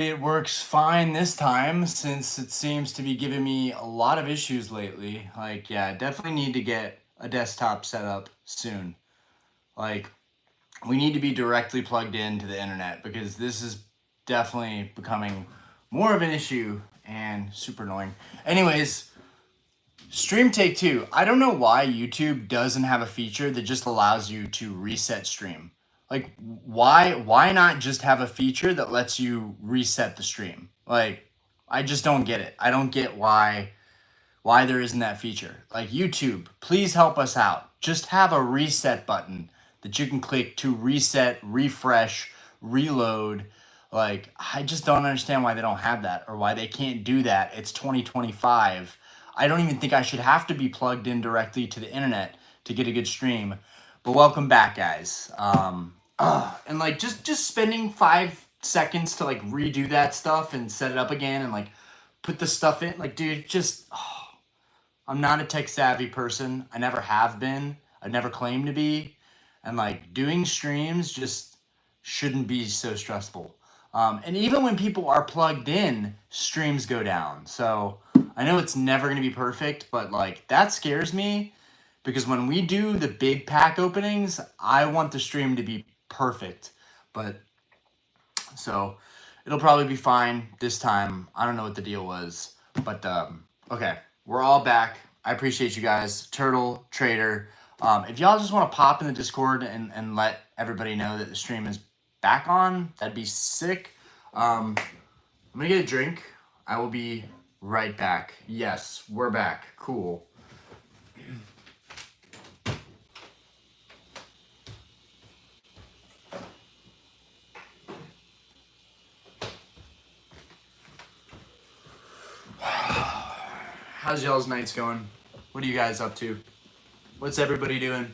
It works fine this time since it seems to be giving me a lot of issues lately. Like, yeah, definitely need to get a desktop set up soon. Like, we need to be directly plugged into the internet because this is definitely becoming more of an issue and super annoying. Anyways, stream take two. I don't know why YouTube doesn't have a feature that just allows you to reset stream. Like, why not just have a feature that lets you reset the stream? Like, I just don't get it. I don't get why there isn't that feature. Like, YouTube, please help us out. Just have a reset button that you can click to reset, refresh, reload. Like, I just don't understand why they don't have that or why they can't do that. It's 2025. I don't even think I should have to be plugged in directly to the internet to get a good stream. But welcome back, guys. And like just spending 5 seconds to like redo that stuff and set it up again and like put the stuff in. Like, dude, just I'm not a tech savvy person. I never have been. I've never claimed to be. And like doing streams just shouldn't be so stressful. And even when people are plugged in, streams go down. So I know it's never going to be perfect, but like that scares me because when we do the big pack openings, I want the stream to be perfect. But so it'll probably be fine this time. I don't know what the deal was, but okay, we're all back. I appreciate you guys, Turtle, Trader. If y'all just want to pop in the Discord and let everybody know that the stream is back on, that'd be sick. I'm gonna get a drink. I will be right back. Yes, we're back. Cool. How's y'all's nights going? What are you guys up to? What's everybody doing?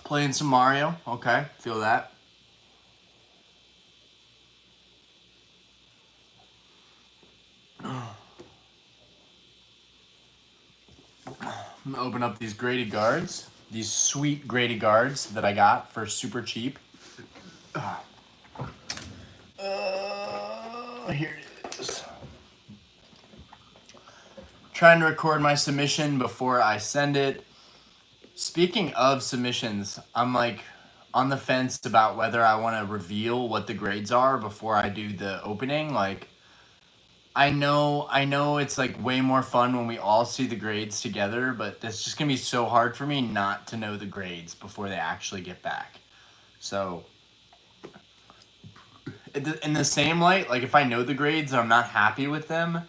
Playing some Mario. Okay, feel that. I'm gonna open up these graded guards. These sweet graded guards that I got for super cheap. Here it is. Trying to record my submission before I send it. Speaking of submissions, I'm like on the fence about whether I want to reveal what the grades are before I do the opening. Like, I know it's like way more fun when we all see the grades together, but it's just gonna be so hard for me not to know the grades before they actually get back. So, in the same light, like if I know the grades and I'm not happy with them,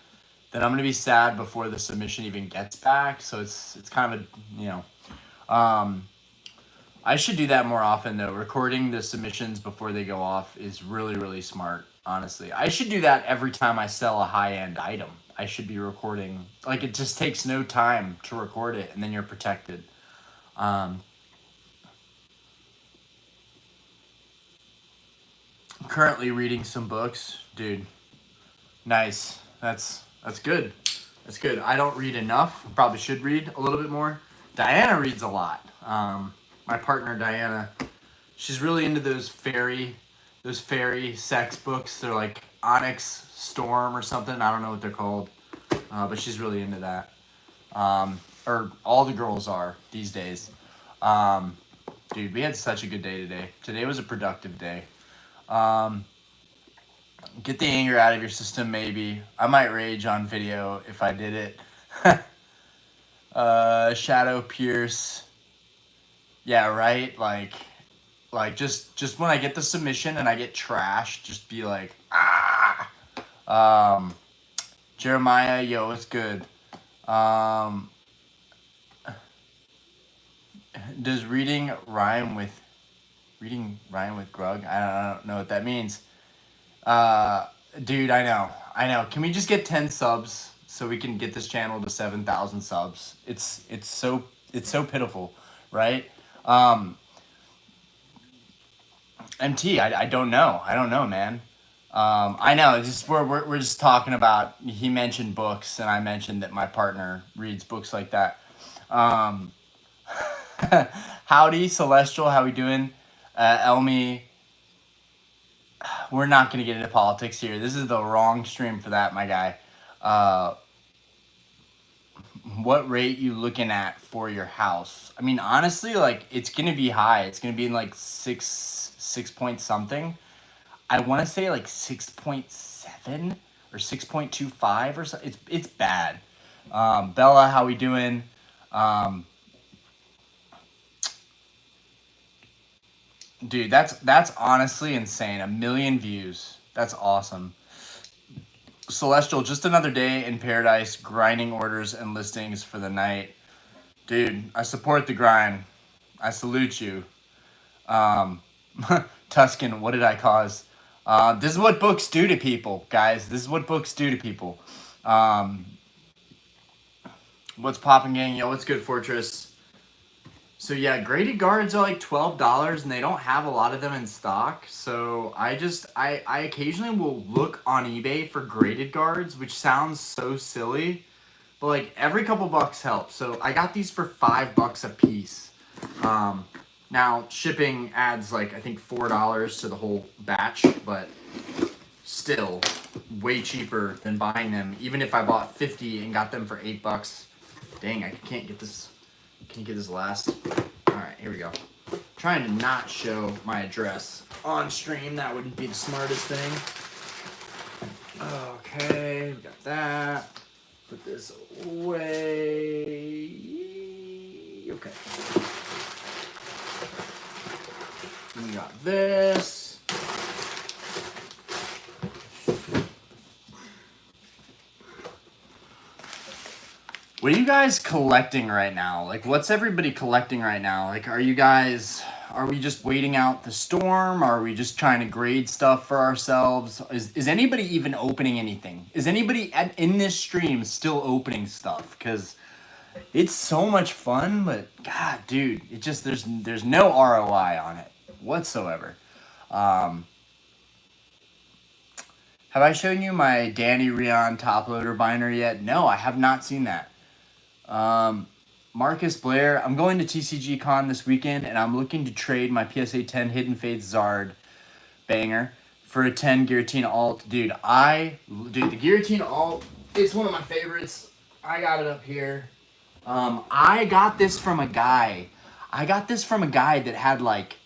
then I'm gonna be sad before the submission even gets back. So it's kind of I should do that more often though. Recording the submissions before they go off is really, really smart, honestly. I should do that every time I sell a high-end item. I should be recording. Like, it just takes no time to record it, and then you're protected. I'm currently reading some books. Dude, nice. That's good. That's good. I don't read enough. Probably should read a little bit more. Diana reads a lot. My partner, Diana, she's really into those fairy sex books. They're like Onyx Storm or something. I don't know what they're called, but she's really into that. Or all the girls are these days. Dude, we had such a good day today. Today was a productive day. Get the anger out of your system, maybe. I might rage on video if I did it. Shadow Pierce. Yeah, right? Like just when I get the submission and I get trashed, just be like, ah. Jeremiah, yo, it's good. Does reading rhyme with grug? I don't know what that means. Dude, I know. Can we just get 10 subs so we can get this channel to 7,000 subs? It's so pitiful, right? MT, I don't know. I don't know, man. I know. Just we're just talking about. He mentioned books, and I mentioned that my partner reads books like that. Um, Howdy, Celestial. How we doing? Elmi, we're not gonna get into politics here. This is the wrong stream for that, my guy. Uh, what rate you looking at for your house? I mean, honestly, like it's gonna be high. It's gonna be in like six point something. I want to say like 6.7 or 6.25 or so. It's bad. Bella, how we doing? Um, Dude, that's honestly insane. 1 million views. That's awesome. Celestial, just another day in paradise, grinding orders and listings for the night. Dude, I support the grind. I salute you. Um, Tuscan, what did I cause? This is what books do to people, guys. This is what books do to people. Um, what's popping, gang? Yo, what's good, Fortress? So yeah, graded guards are like $12, and they don't have a lot of them in stock. So I occasionally will look on eBay for graded guards, which sounds so silly, but like every couple bucks helps. So I got these for $5 a piece. Now shipping adds like I think $4 to the whole batch, but still way cheaper than buying them. Even if I bought 50 and got them for $8. Dang, I can't get this. Can't get this last. All right, here we go. Trying to not show my address on stream. That wouldn't be the smartest thing. Okay, we got that. Put this away. Okay. We got this. What are you guys collecting right now? Like, what's everybody collecting right now? Like, are we just waiting out the storm? Are we just trying to grade stuff for ourselves? Is anybody even opening anything? Is anybody in this stream still opening stuff? Because it's so much fun, but God, dude, it just, there's no ROI on it whatsoever. Have I shown you my Danny Rion top loader binder yet? No, I have not seen that. Marcus Blair, I'm going to TCG Con this weekend, and I'm looking to trade my PSA 10 Hidden Faith Zard banger for a 10 Giratina alt. Dude, the Giratina alt, it's one of my favorites. I got it up here. I got this from a guy. That had like,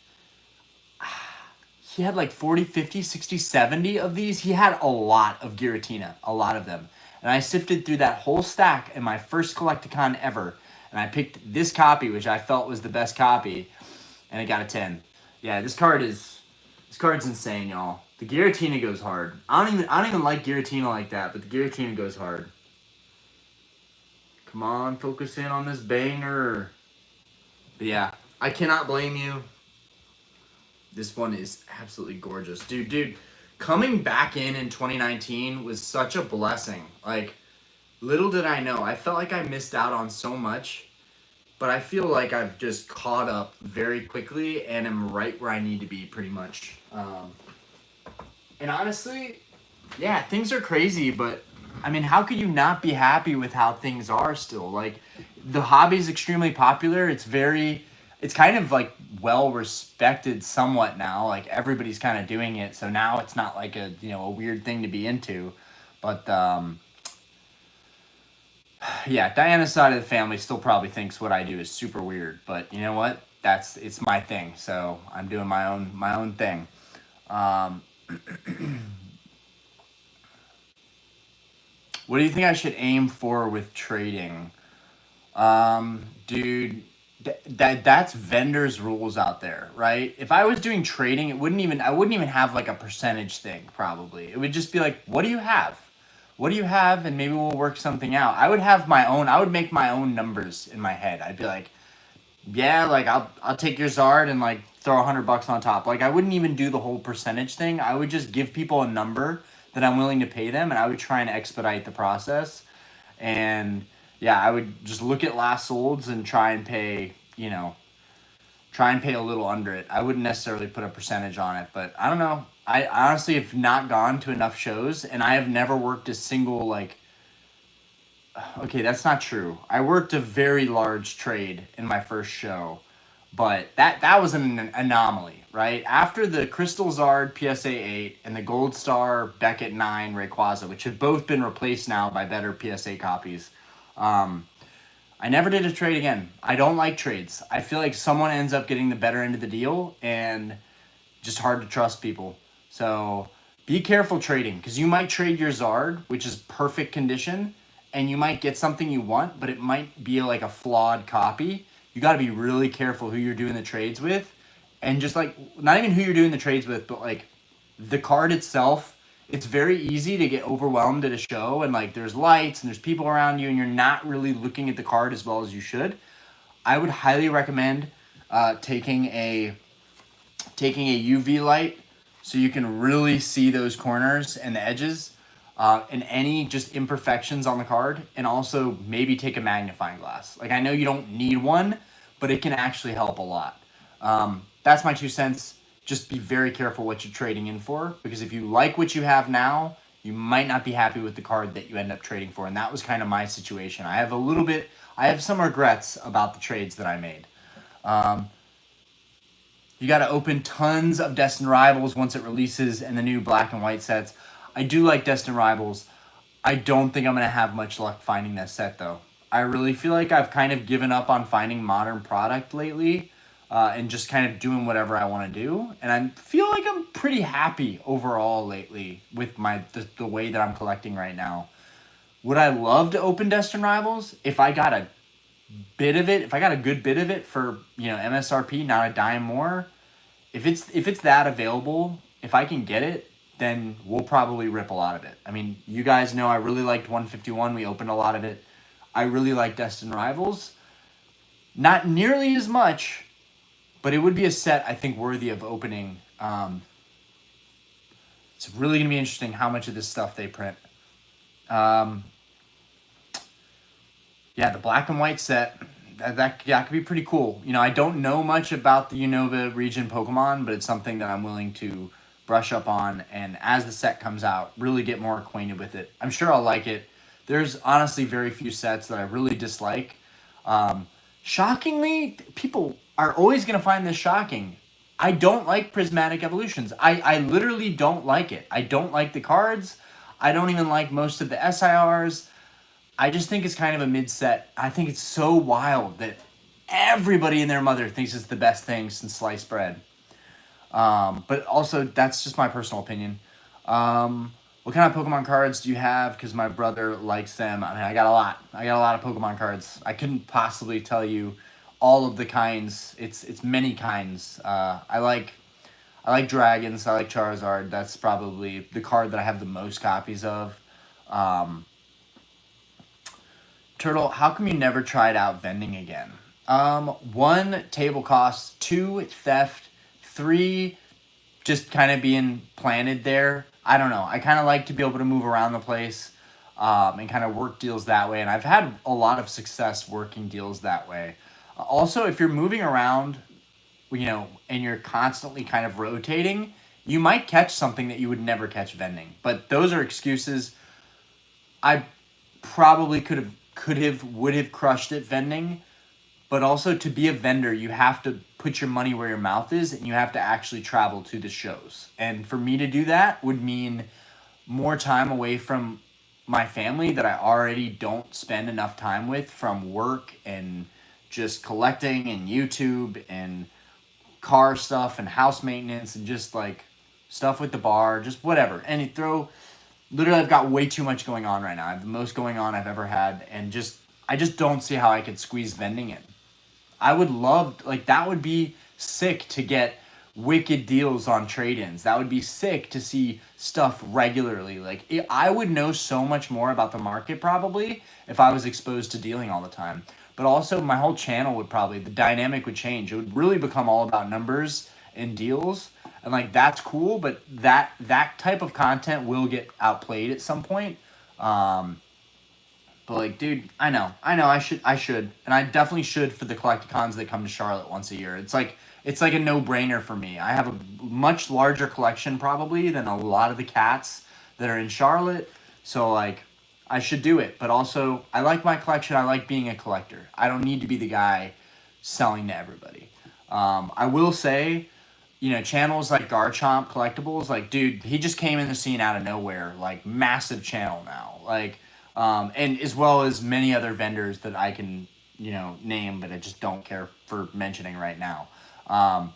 he had like 40, 50, 60, 70 of these. He had a lot of Giratina, a lot of them. And I sifted through that whole stack in my first Collecticon ever. And I picked this copy, which I felt was the best copy. And it got a 10. Yeah, this card's insane, y'all. The Giratina goes hard. I don't even like Giratina like that, but the Giratina goes hard. Come on, focus in on this banger. But yeah, I cannot blame you. This one is absolutely gorgeous. Dude, coming back in 2019 was such a blessing. Like, little did I know. I felt like I missed out on so much, but I feel like I've just caught up very quickly and am right where I need to be pretty much. And honestly, yeah, things are crazy, but I mean, how could you not be happy with how things are still? Like, the hobby is extremely popular. It's kind of like well respected somewhat now. Like, everybody's kind of doing it, so now it's not like a weird thing to be into. But yeah, Diana's side of the family still probably thinks what I do is super weird. But you know what? It's my thing. So I'm doing my own thing. What do you think I should aim for with trading? Dude, that's vendors rules out there, right? If I was doing trading, I wouldn't even have like a percentage thing probably. It would just be like, what do you have? What do you have? And maybe we'll work something out. I would make my own numbers in my head. I'd be like, yeah, like I'll take your Zard and like throw $100 on top. Like, I wouldn't even do the whole percentage thing. I would just give people a number that I'm willing to pay them, and I would try and expedite the process. And yeah, I would just look at last solds and try and pay a little under it. I wouldn't necessarily put a percentage on it, but I don't know. I honestly have not gone to enough shows, and I have never worked a single like. Okay, that's not true. I worked a very large trade in my first show, but that was an anomaly, right? After the Crystal Zard PSA 8 and the Gold Star Beckett 9 Rayquaza, which have both been replaced now by better PSA copies, um, I never did a trade again. I don't like trades. I feel like someone ends up getting the better end of the deal, and just hard to trust people. So be careful trading because you might trade your Zard, which is perfect condition, and you might get something you want, but it might be like a flawed copy. You got to be really careful who you're doing the trades with, and just like not even who you're doing the trades with, but like the card itself. It's very easy to get overwhelmed at a show, and like there's lights and there's people around you, and you're not really looking at the card as well as you should. I would highly recommend taking a UV light so you can really see those corners and the edges and any just imperfections on the card, and also maybe take a magnifying glass. Like I know you don't need one, but it can actually help a lot. That's my 2 cents. Just be very careful what you're trading in for, because if you like what you have now, you might not be happy with the card that you end up trading for. And that was kind of my situation. I have some regrets about the trades that I made. You got to open tons of Destined Rivals once it releases and the new black and white sets. I do like Destined Rivals. I don't think I'm going to have much luck finding that set, though. I really feel like I've kind of given up on finding modern product lately and just kind of doing whatever I want to do. And I feel like I'm pretty happy overall lately with the way that I'm collecting right now. Would I love to open Destined Rivals if I got a bit of it, if I got a good bit of it for, MSRP, not a dime more? If it's that available, if I can get it, then we'll probably rip a lot of it. I mean, you guys know I really liked 151. We opened a lot of it. I really like Destined Rivals. Not nearly as much, but it would be a set I think worthy of opening. It's really going to be interesting how much of this stuff they print. Um, yeah, the black and white set, that could be pretty cool. I don't know much about the Unova region Pokemon, but it's something that I'm willing to brush up on, and as the set comes out, really get more acquainted with it. I'm sure I'll like it. There's honestly very few sets that I really dislike. Shockingly, people are always going to find this shocking. I don't like Prismatic Evolutions. I literally don't like it. I don't like the cards. I don't even like most of the SIRs. I just think it's kind of a mid-set. I think it's so wild that everybody and their mother thinks it's the best thing since sliced bread. But also, that's just my personal opinion. What kind of Pokemon cards do you have? Because my brother likes them. I mean, I got a lot. I got a lot of Pokemon cards. I couldn't possibly tell you all of the kinds. It's many kinds. I like dragons. I like Charizard. That's probably the card that I have the most copies of. Um, Turtle, how come you never tried out vending again? One, table costs. Two, theft. Three, just kind of being planted there. I don't know. I kind of like to be able to move around the place and kind of work deals that way. And I've had a lot of success working deals that way. Also, if you're moving around, and you're constantly kind of rotating, you might catch something that you would never catch vending. But those are excuses. I probably would have crushed it vending, but also to be a vendor, you have to put your money where your mouth is, and you have to actually travel to the shows. And for me to do that would mean more time away from my family that I already don't spend enough time with from work and just collecting and YouTube and car stuff and house maintenance and just like stuff with the bar, just whatever. And literally, I've got way too much going on right now. I have the most going on I've ever had, and I just don't see how I could squeeze vending in. I would love, like, that would be sick to get wicked deals on trade-ins. That would be sick to see stuff regularly. Like, I would know so much more about the market probably if I was exposed to dealing all the time. But also, my whole channel the dynamic would change. It would really become all about numbers and deals. And, like, that's cool, but that type of content will get outplayed at some point. But like, dude, I know, I should, and I definitely should for the collecticons that come to Charlotte once a year. It's like it's like a no-brainer for me. I have a much larger collection probably than a lot of the cats that are in Charlotte. So like I should do it. But also I like my collection. I like being a collector. I don't need to be the guy selling to everybody. I will say, channels like Garchomp Collectibles, like, dude, he just came in the scene out of nowhere, like, massive channel now, like, and as well as many other vendors that I can, name, but I just don't care for mentioning right now. Um,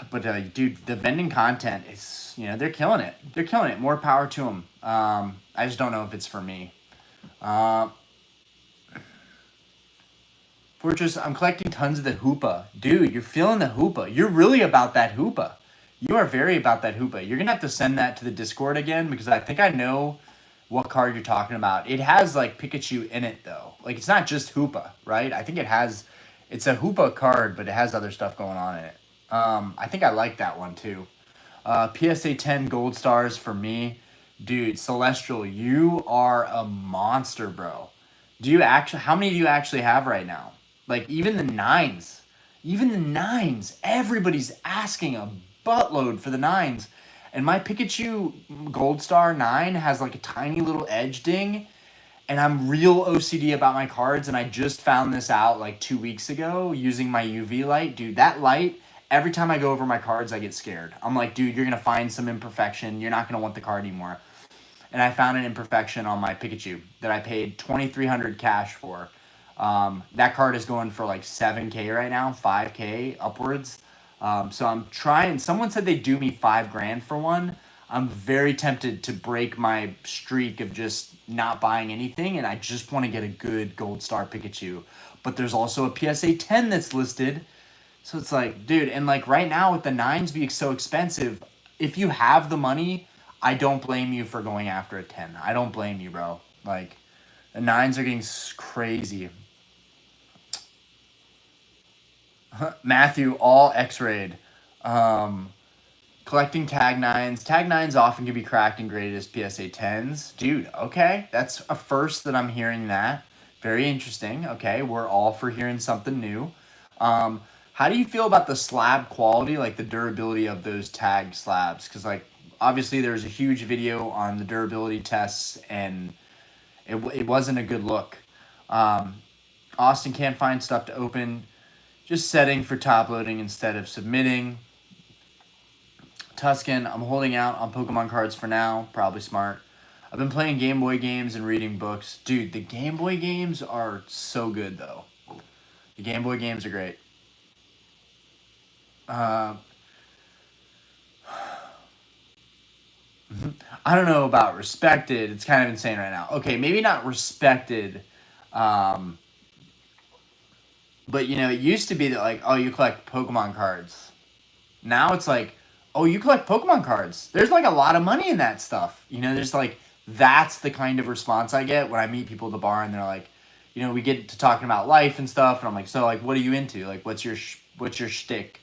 but dude, the vending content is, they're killing it. They're killing it. More power to them. I just don't know if it's for me. Uh, Fortress, I'm collecting tons of the Hoopa. Dude, you're feeling the Hoopa. You're really about that Hoopa. You are very about that Hoopa. You're going to have to send that to the Discord again because I think I know what card you're talking about. It has, like, Pikachu in it, though. Like, it's not just Hoopa, right? I think it's a Hoopa card, but it has other stuff going on in it. I think I like that one, too. PSA 10 gold stars for me. Dude, Celestial, you are a monster, bro. How many do you actually have right now? Like, even the nines, everybody's asking a buttload for the nines. And my Pikachu Gold Star 9 has like a tiny little edge ding. And I'm real OCD about my cards. And I just found this out like 2 weeks ago using my UV light. Dude, that light, every time I go over my cards, I get scared. I'm like, dude, you're going to find some imperfection. You're not going to want the card anymore. And I found an imperfection on my Pikachu that I paid 2,300 cash for. That card is going for like 7K right now, 5K upwards. So I'm trying. Someone said they'd do me $5,000 for one. I'm very tempted to break my streak of just not buying anything, and I just want to get a good gold star Pikachu. But there's also a PSA 10 that's listed. So it's like, dude, and like right now with the nines being so expensive, if you have the money, I don't blame you for going after a 10. I don't blame you, bro. Like, the nines are getting crazy. Matthew, all X-rayed. Collecting tag nines. Tag nines often can be cracked and graded as PSA 10s. Dude, okay. That's a first that I'm hearing that. Very interesting. Okay, we're all for hearing something new. How do you feel about the slab quality, like the durability of those tag slabs? Because, like, obviously there's a huge video on the durability tests, and it wasn't a good look. Austin can't find stuff to open. Just setting for top loading instead of submitting. Tuscan, I'm holding out on Pokemon cards for now. Probably smart. I've been playing Game Boy games and reading books. Dude, the Game Boy games are so good, though. The Game Boy games are great. I don't know about respected. It's kind of insane right now. Okay, maybe not respected. But, it used to be that, like, oh, you collect Pokemon cards. Now it's like, oh, you collect Pokemon cards. There's, like, a lot of money in that stuff. There's, like, that's the kind of response I get when I meet people at the bar and they're like, we get to talking about life and stuff. And I'm like, so, like, what are you into? Like, what's your shtick?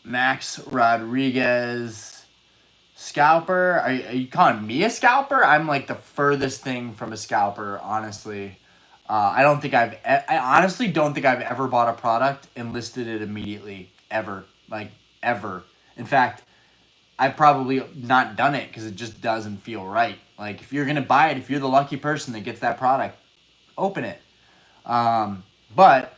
Max Rodriguez... Scalper? Are you calling me a scalper? I'm like the furthest thing from a scalper, honestly. I honestly don't think I've ever bought a product and listed it immediately, ever. Like, ever. In fact, I've probably not done it because it just doesn't feel right. Like, if you're going to buy it, if you're the lucky person that gets that product, open it. But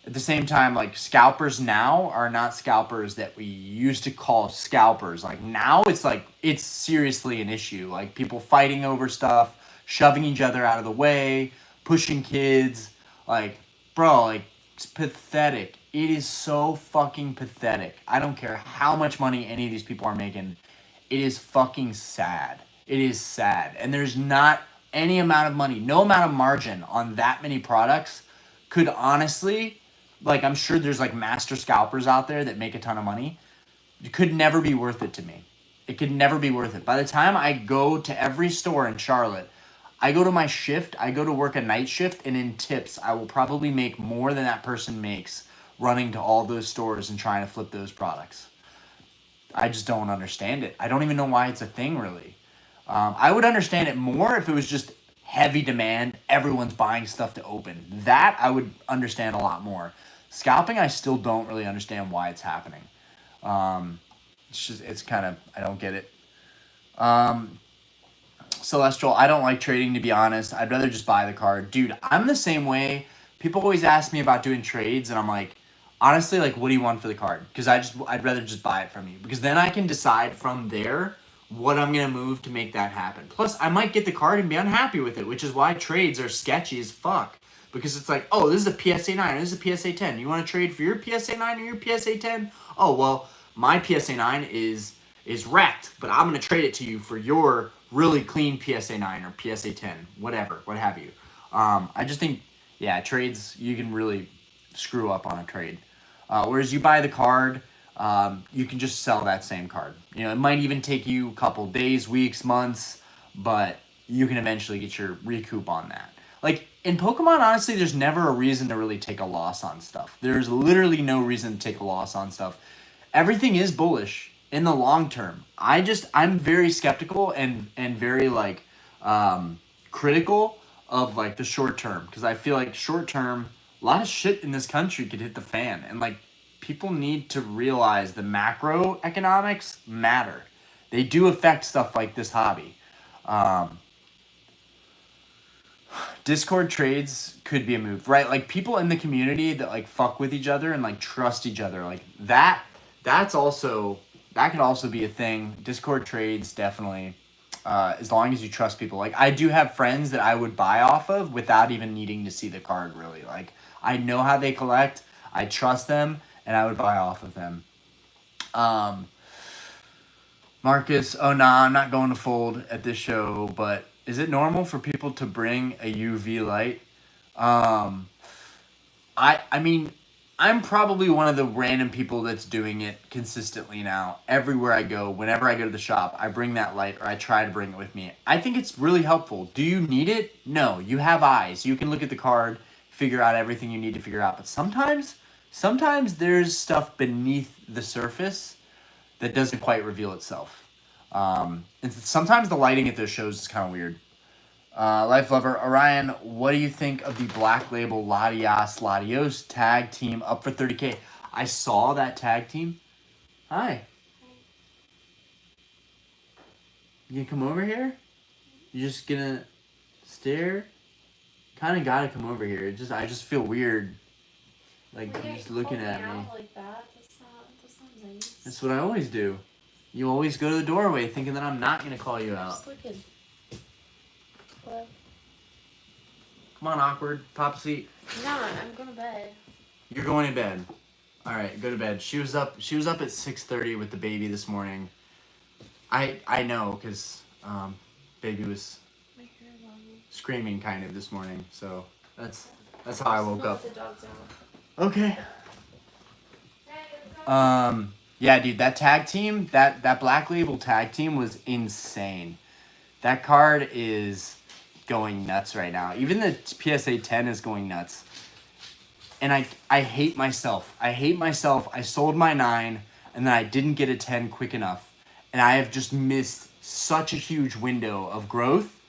at the same time, like, scalpers now are not scalpers that we used to call scalpers. Like, now it's seriously an issue. Like, people fighting over stuff, shoving each other out of the way, pushing kids. Like, bro, like, it's pathetic. It is so fucking pathetic. I don't care how much money any of these people are making. It is fucking sad. It is sad. And there's not any amount of money, no amount of margin on that many products could honestly... Like, I'm sure there's, like, master scalpers out there that make a ton of money. It could never be worth it to me. It could never be worth it. By the time I go to every store in Charlotte, I go to my shift, I go to work a night shift, and in tips, I will probably make more than that person makes running to all those stores and trying to flip those products. I just don't understand it. I don't even know why it's a thing, really. I would understand it more if it was just heavy demand, everyone's buying stuff to open. That I would understand a lot more. Scalping, I still don't really understand why it's happening. It's kind of, I don't get it. Celestial, I don't like trading, to be honest. I'd rather just buy the card. Dude, I'm the same way. People always ask me about doing trades, and I'm like, honestly, like, what do you want for the card? Because I'd rather just buy it from you. Because then I can decide from there what I'm going to move to make that happen. Plus, I might get the card and be unhappy with it, which is why trades are sketchy as fuck. Because it's like, oh, this is a PSA 9, this is a PSA 10. You want to trade for your PSA 9 or your PSA 10? Oh, well, my PSA 9 is wrecked, but I'm going to trade it to you for your really clean PSA 9 or PSA 10, whatever, what have you. I just think, yeah, trades, you can really screw up on a trade. Whereas you buy the card, you can just sell that same card. You know, it might even take you a couple days, weeks, months, but you can eventually get your recoup on that. Like, in Pokemon, honestly, there's never a reason to really take a loss on stuff. There's literally no reason to take a loss on stuff. Everything is bullish in the long term. I'm very skeptical and very, like, critical of, like, the short term. Because I feel like short term, a lot of shit in this country could hit the fan. And, like, people need to realize the macroeconomics matter. They do affect stuff like this hobby. Discord trades could be a move, right? Like, people in the community that, like, fuck with each other and, like, trust each other, like, that could also be a thing. Discord trades, definitely, as long as you trust people. Like, I do have friends that I would buy off of without even needing to see the card, really. Like, I know how they collect, I trust them, and I would buy off of them. Marcus, oh nah, I'm not going to fold at this show, but is it normal for people to bring a UV light? I mean, I'm probably one of the random people that's doing it consistently now. Everywhere I go, whenever I go to the shop, I bring that light, or I try to bring it with me. I think it's really helpful. Do you need it? No. You have eyes. You can look at the card, figure out everything you need to figure out. But sometimes there's stuff beneath the surface that doesn't quite reveal itself. And sometimes the lighting at those shows is kind of weird. Life Lover, Orion, what do you think of the Black Label Latias Latios tag team up for 30K? I saw that tag team. Hi. You gonna come over here? You just gonna stare? Kind of gotta come over here. I just feel weird. Like, you're just looking at me. Like that. That's not nice. That's what I always do. You always go to the doorway thinking that I'm not gonna call you out. Just looking. What? Come on, awkward. Pop a seat. No, I'm going to bed. You're going to bed. All right, go to bed. She was up at 6:30 with the baby this morning. I know, because baby was screaming kind of this morning, so that's how I woke up. The dog's out. Okay. Yeah, dude, that tag team, that Black Label tag team was insane. That card is going nuts right now. Even the PSA 10 is going nuts. And I hate myself. I sold my 9, and then I didn't get a 10 quick enough. And I have just missed such a huge window of growth.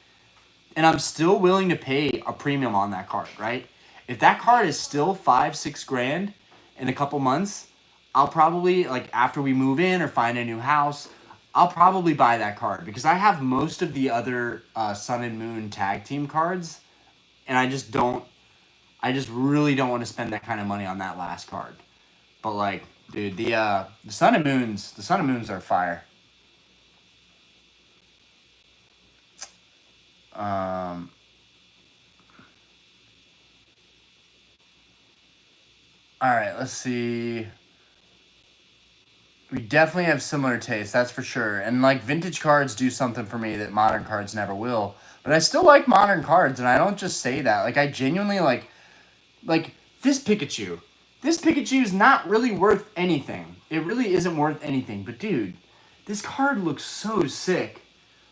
And I'm still willing to pay a premium on that card, right? If that card is still $5-6 grand in a couple months, I'll probably, like, after we move in or find a new house, I'll probably buy that card. Because I have most of the other Sun and Moon tag team cards. And I just really don't want to spend that kind of money on that last card. But, like, dude, the Sun and Moons are fire. Alright, let's see. We definitely have similar tastes, that's for sure. And, like, vintage cards do something for me that modern cards never will. But I still like modern cards, and I don't just say that. Like, I genuinely, like, this Pikachu. This Pikachu is not really worth anything. It really isn't worth anything. But, dude, this card looks so sick.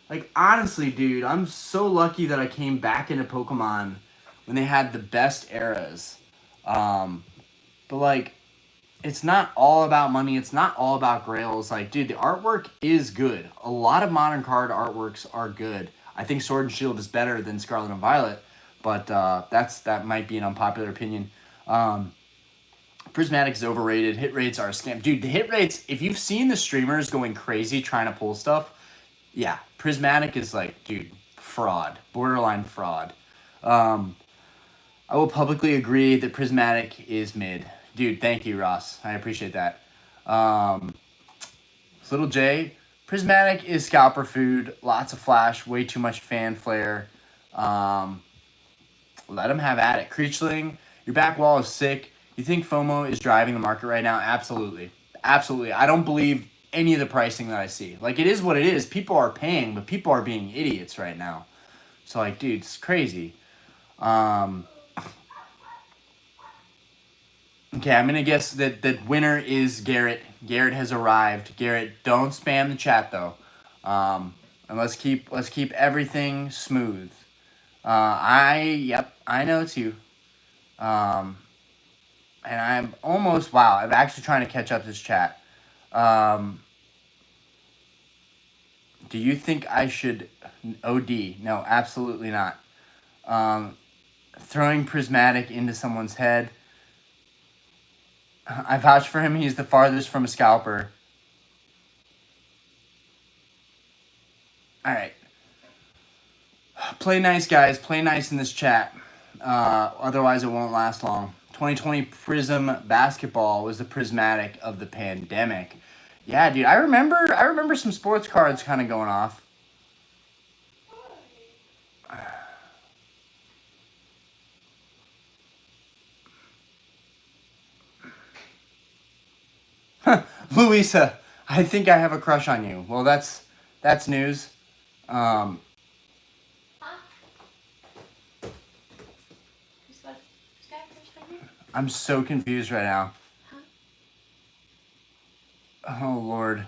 Like, honestly, dude, I'm so lucky that I came back into Pokemon when they had the best eras. But, like, it's not all about money. It's not all about grails. Like, dude, the artwork is good. A lot of modern card artworks are good. I think Sword and Shield is better than Scarlet and Violet, but that might be an unpopular opinion. Prismatic is overrated. Hit rates are a scam. Dude, the hit rates, if you've seen the streamers going crazy trying to pull stuff, yeah, Prismatic is like, dude, fraud. Borderline fraud. I will publicly agree that Prismatic is mid. Dude, thank you, Ross. I appreciate that. Little J, Prismatic is scalper food. Lots of flash, way too much fan flare. Let them have at it. Creechling, your back wall is sick. You think FOMO is driving the market right now? Absolutely. Absolutely. I don't believe any of the pricing that I see. Like, it is what it is. People are paying, but people are being idiots right now. So, like, dude, it's crazy. Okay, I'm going to guess that the winner is Garrett. Garrett has arrived. Garrett, don't spam the chat, though. And let's keep everything smooth. Yep, I know it's you. And I'm almost, wow, I'm actually trying to catch up this chat. Do you think I should OD? No, absolutely not. Throwing Prismatic into someone's head. I vouch for him. He's the farthest from a scalper. All right. Play nice, guys. Play nice in this chat. Otherwise, it won't last long. 2020 Prism basketball was the Prismatic of the pandemic. Yeah, dude, I remember some sports cards kind of going off. Louisa, I think I have a crush on you. Well, that's news. I'm so confused right now. Oh, Lord.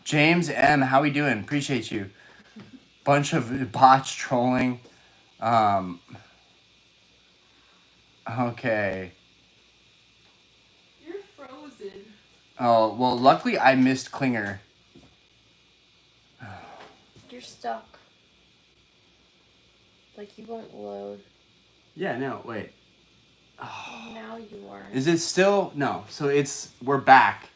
James M., how we doing? Appreciate you. Bunch of bots trolling. Okay. You're frozen. Oh, well, luckily I missed Klinger. You're stuck. Like, you won't load. Yeah, no, wait. Oh. Now you are. Is it still? No. So we're back.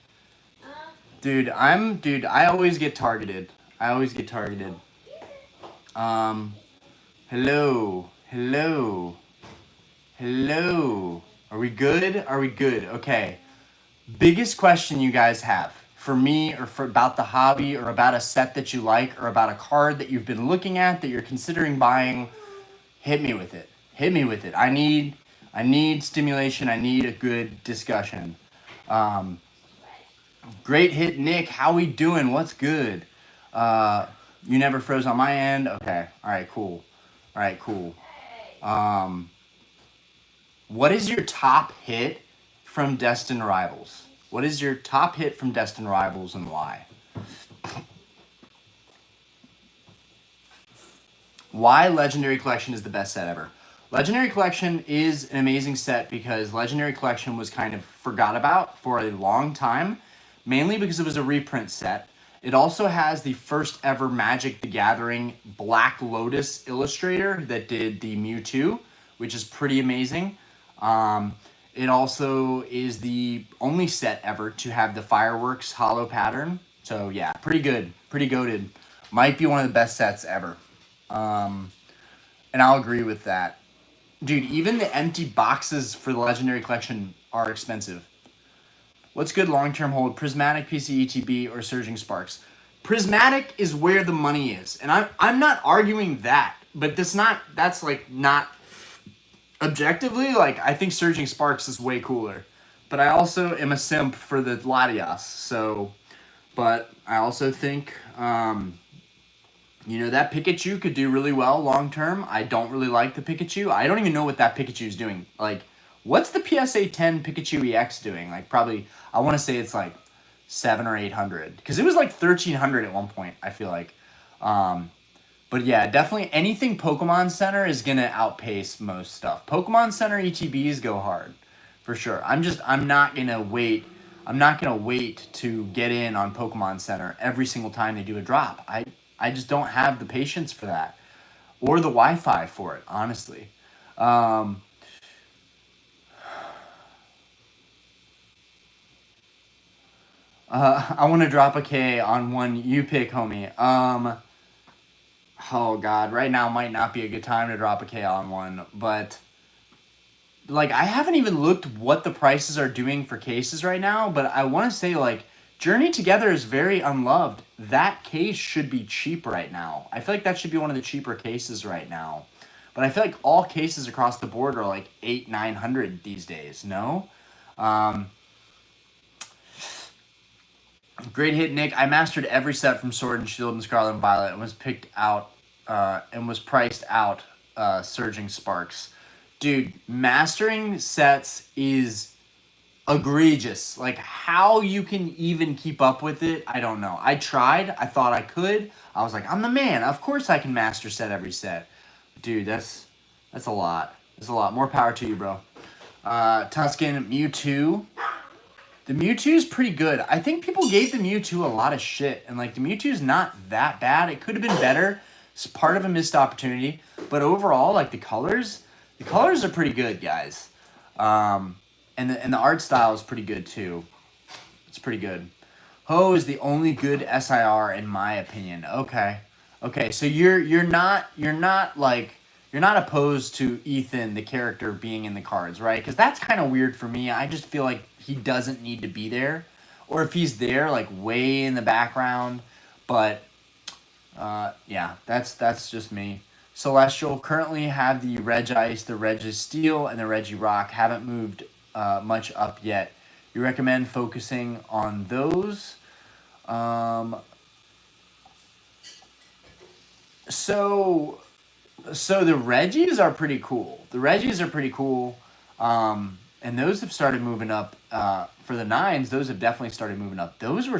Dude, I always get targeted. Hello. Are we good? Okay. Biggest question you guys have for me or about the hobby or about a set that you like or about a card that you've been looking at that you're considering buying, hit me with it. I need stimulation. I need a good discussion. Great hit, Nick. How we doing? What's good? You never froze on my end? Okay. All right, cool. What is your top hit from Destined Rivals? And why? Why Legendary Collection is the best set ever? Legendary Collection is an amazing set because Legendary Collection was kind of forgot about for a long time, mainly because it was a reprint set. It also has the first ever Magic the Gathering Black Lotus illustrator that did the Mewtwo, which is pretty amazing. It also is the only set ever to have the Fireworks holo pattern. So yeah, pretty good, pretty goated. Might be one of the best sets ever. And I'll agree with that. Dude, even the empty boxes for the Legendary Collection are expensive. What's good long-term hold? Prismatic, PC, ETB, or Surging Sparks? Prismatic is where the money is. And I'm not arguing that. But that's not objectively, like, I think Surging Sparks is way cooler. But I also am a simp for the Latias. So, but I also think, that Pikachu could do really well long-term. I don't really like the Pikachu. I don't even know what that Pikachu is doing. Like, what's the PSA 10 Pikachu EX doing? Like, probably, I want to say it's like 700 or 800. Because it was like 1,300 at one point, I feel like. But yeah, definitely anything Pokemon Center is going to outpace most stuff. Pokemon Center ETBs go hard, for sure. I'm not going to wait to get in on Pokemon Center every single time they do a drop. I just don't have the patience for that or the Wi-Fi for it, honestly. Um, I want to drop a K on one you pick, homie. Oh God, right now might not be a good time to drop a K on one, but like I haven't even looked what the prices are doing for cases right now, but I want to say like Journey Together is very unloved. That case should be cheap right now. I feel like that should be one of the cheaper cases right now. But I feel like all cases across the board are like 800-900 these days. No, um, great hit, Nick. I mastered every set from Sword and Shield and Scarlet and Violet and was picked out and was priced out. Surging Sparks, dude. Mastering sets is egregious. Like how you can even keep up with it, I don't know. I tried. I thought I could. I was like, I'm the man. Of course I can master set every set, dude. That's a lot. That's a lot. More power to you, bro. Tuscan Mewtwo. The Mewtwo is pretty good. I think people gave the Mewtwo a lot of shit, and like the Mewtwo's not that bad. It could have been better. It's part of a missed opportunity, but overall, like the colors are pretty good, guys. And the art style is pretty good too. It's pretty good. Ho is the only good SIR in my opinion. Okay. Okay, so you're not opposed to Ethan the character being in the cards, right? Cuz that's kind of weird for me. I just feel like he doesn't need to be there, or if he's there like way in the background, but yeah, that's just me. Celestial currently have the Regice, the Registeel, and the Regirock. Haven't moved much up yet. You recommend focusing on those? Um, so so the Reggies are pretty cool. The Reggies are pretty cool. And those have started moving up. For the nines, those have definitely started moving up. Those were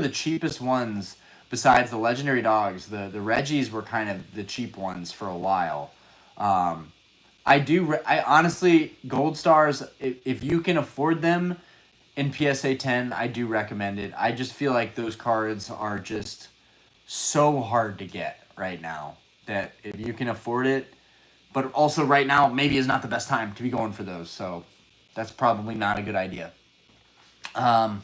the cheapest ones besides the legendary dogs. The Reggies were kind of the cheap ones for a while. Um, I honestly Gold Stars if you can afford them in PSA 10, I do recommend it. I just feel like those cards are just so hard to get right now that if you can afford it, but also right now maybe is not the best time to be going for those. So that's probably not a good idea. Um,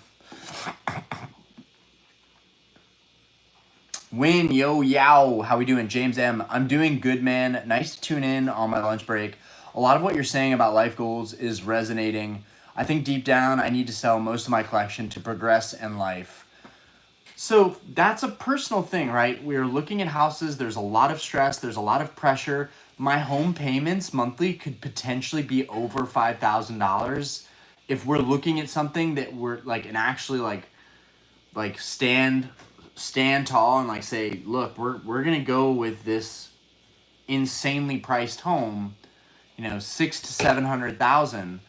Win, yo, yow. How we doing? James M. I'm doing good, man. Nice to tune in on my lunch break. A lot of what you're saying about life goals is resonating. I think deep down I need to sell most of my collection to progress in life. So that's a personal thing, right? We're looking at houses. There's a lot of stress. There's a lot of pressure. My home payments monthly could potentially be over $5,000 if we're looking at something that we're like and actually like stand tall and like say, look, we're gonna go with this insanely priced home, 600,000 to 700,000.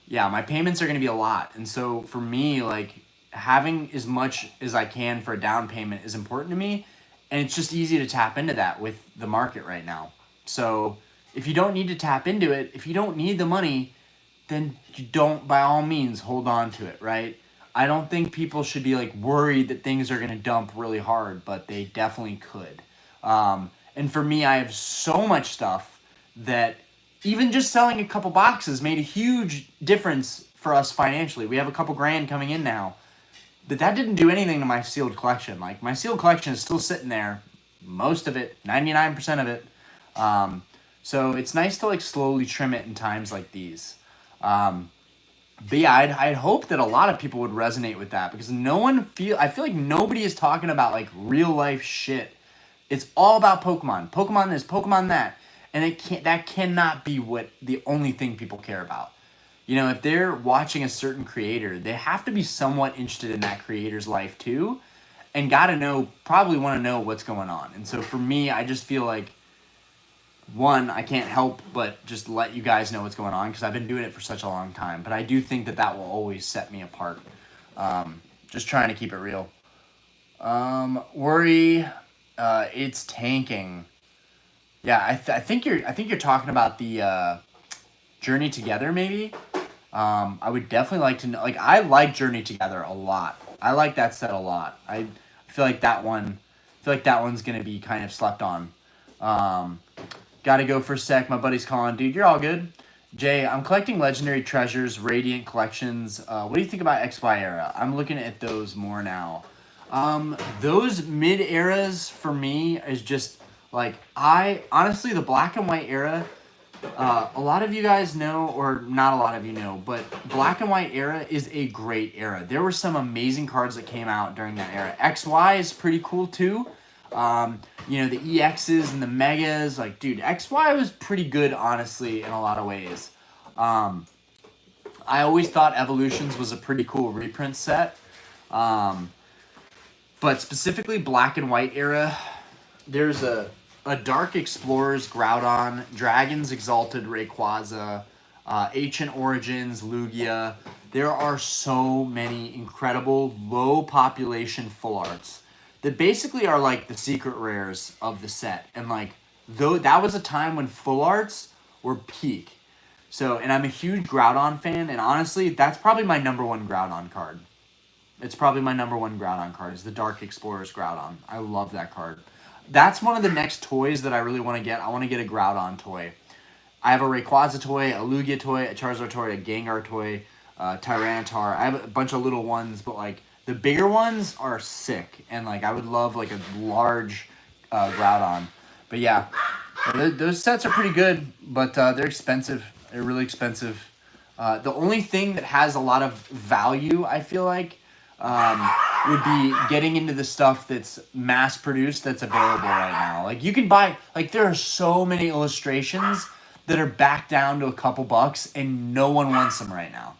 Yeah, my payments are gonna be a lot, and so for me, like having as much as I can for a down payment is important to me, and it's just easy to tap into that with the market right now. So if you don't need to tap into it, if you don't need the money, then you don't by all means hold on to it, right? I don't think people should be like worried that things are going to dump really hard, but they definitely could. And for me, I have so much stuff that even just selling a couple boxes made a huge difference for us financially. We have a couple grand coming in now, but that didn't do anything to my sealed collection. Like my sealed collection is still sitting there, most of it, 99% of it. Um, so it's nice to like slowly trim it in times like these. But yeah, I'd hope that a lot of people would resonate with that because I feel like nobody is talking about like real life shit. It's all about Pokemon. Pokemon this, Pokemon that. And that cannot be what the only thing people care about. If they're watching a certain creator, they have to be somewhat interested in that creator's life too and probably want to know what's going on. And so for me, I just feel like one, I can't help but just let you guys know what's going on because I've been doing it for such a long time. But I do think that will always set me apart. Just trying to keep it real. Worry, it's tanking. Yeah, I think you're talking about the Journey Together maybe. I would definitely like to know. Like I like Journey Together a lot. I like that set a lot. I feel like that one feel like that one's going to be kind of slept on. Got to go for a sec. My buddy's calling. Dude, you're all good. Jay, I'm collecting Legendary Treasures, Radiant Collections. What do you think about XY Era? I'm looking at those more now. Those mid eras for me is just like, honestly, the black and white era, a lot of you guys know, or not a lot of you know, but black and white era is a great era. There were some amazing cards that came out during that era. XY is pretty cool too. You know, the EXs and the Megas, like, dude, XY was pretty good, honestly, in a lot of ways. I always thought Evolutions was a pretty cool reprint set. But specifically black and white era, there's a Dark Explorers Groudon, Dragons Exalted Rayquaza, Ancient Origins Lugia. There are so many incredible low population full arts that basically are like the secret rares of the set. And like, though that was a time when full arts were peak. So, and I'm a huge Groudon fan, and honestly, that's probably my number one Groudon card. It's probably my number one Groudon card, is the Dark Explorers Groudon. I love that card. That's one of the next toys that I really want to get. I want to get a Groudon toy. I have a Rayquaza toy, a Lugia toy, a Charizard toy, a Gengar toy, Tyranitar. I have a bunch of little ones, but like the bigger ones are sick, and like I would love like a large Groudon. But yeah, those sets are pretty good, but they're expensive. They're really expensive. The only thing that has a lot of value, I feel like, would be getting into the stuff that's mass produced that's available right now. Like you can buy, like there are so many illustrations that are back down to a couple bucks and no one wants them right now.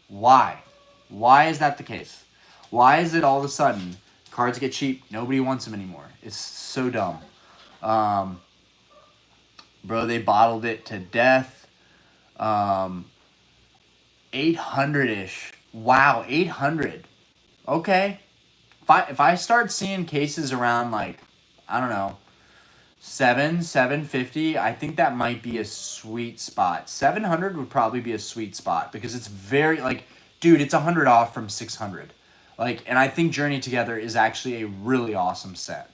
Why? Why is that the case? Why is it all of a sudden cards get cheap, nobody wants them anymore? It's so dumb. Bro, they bottled it to death. 800-ish. Wow, 800. Okay. If I start seeing cases around like, I don't know, 750, I think that might be a sweet spot. 700 would probably be a sweet spot because it's very like, dude, it's 100 off from 600. Like, and I think Journey Together is actually a really awesome set.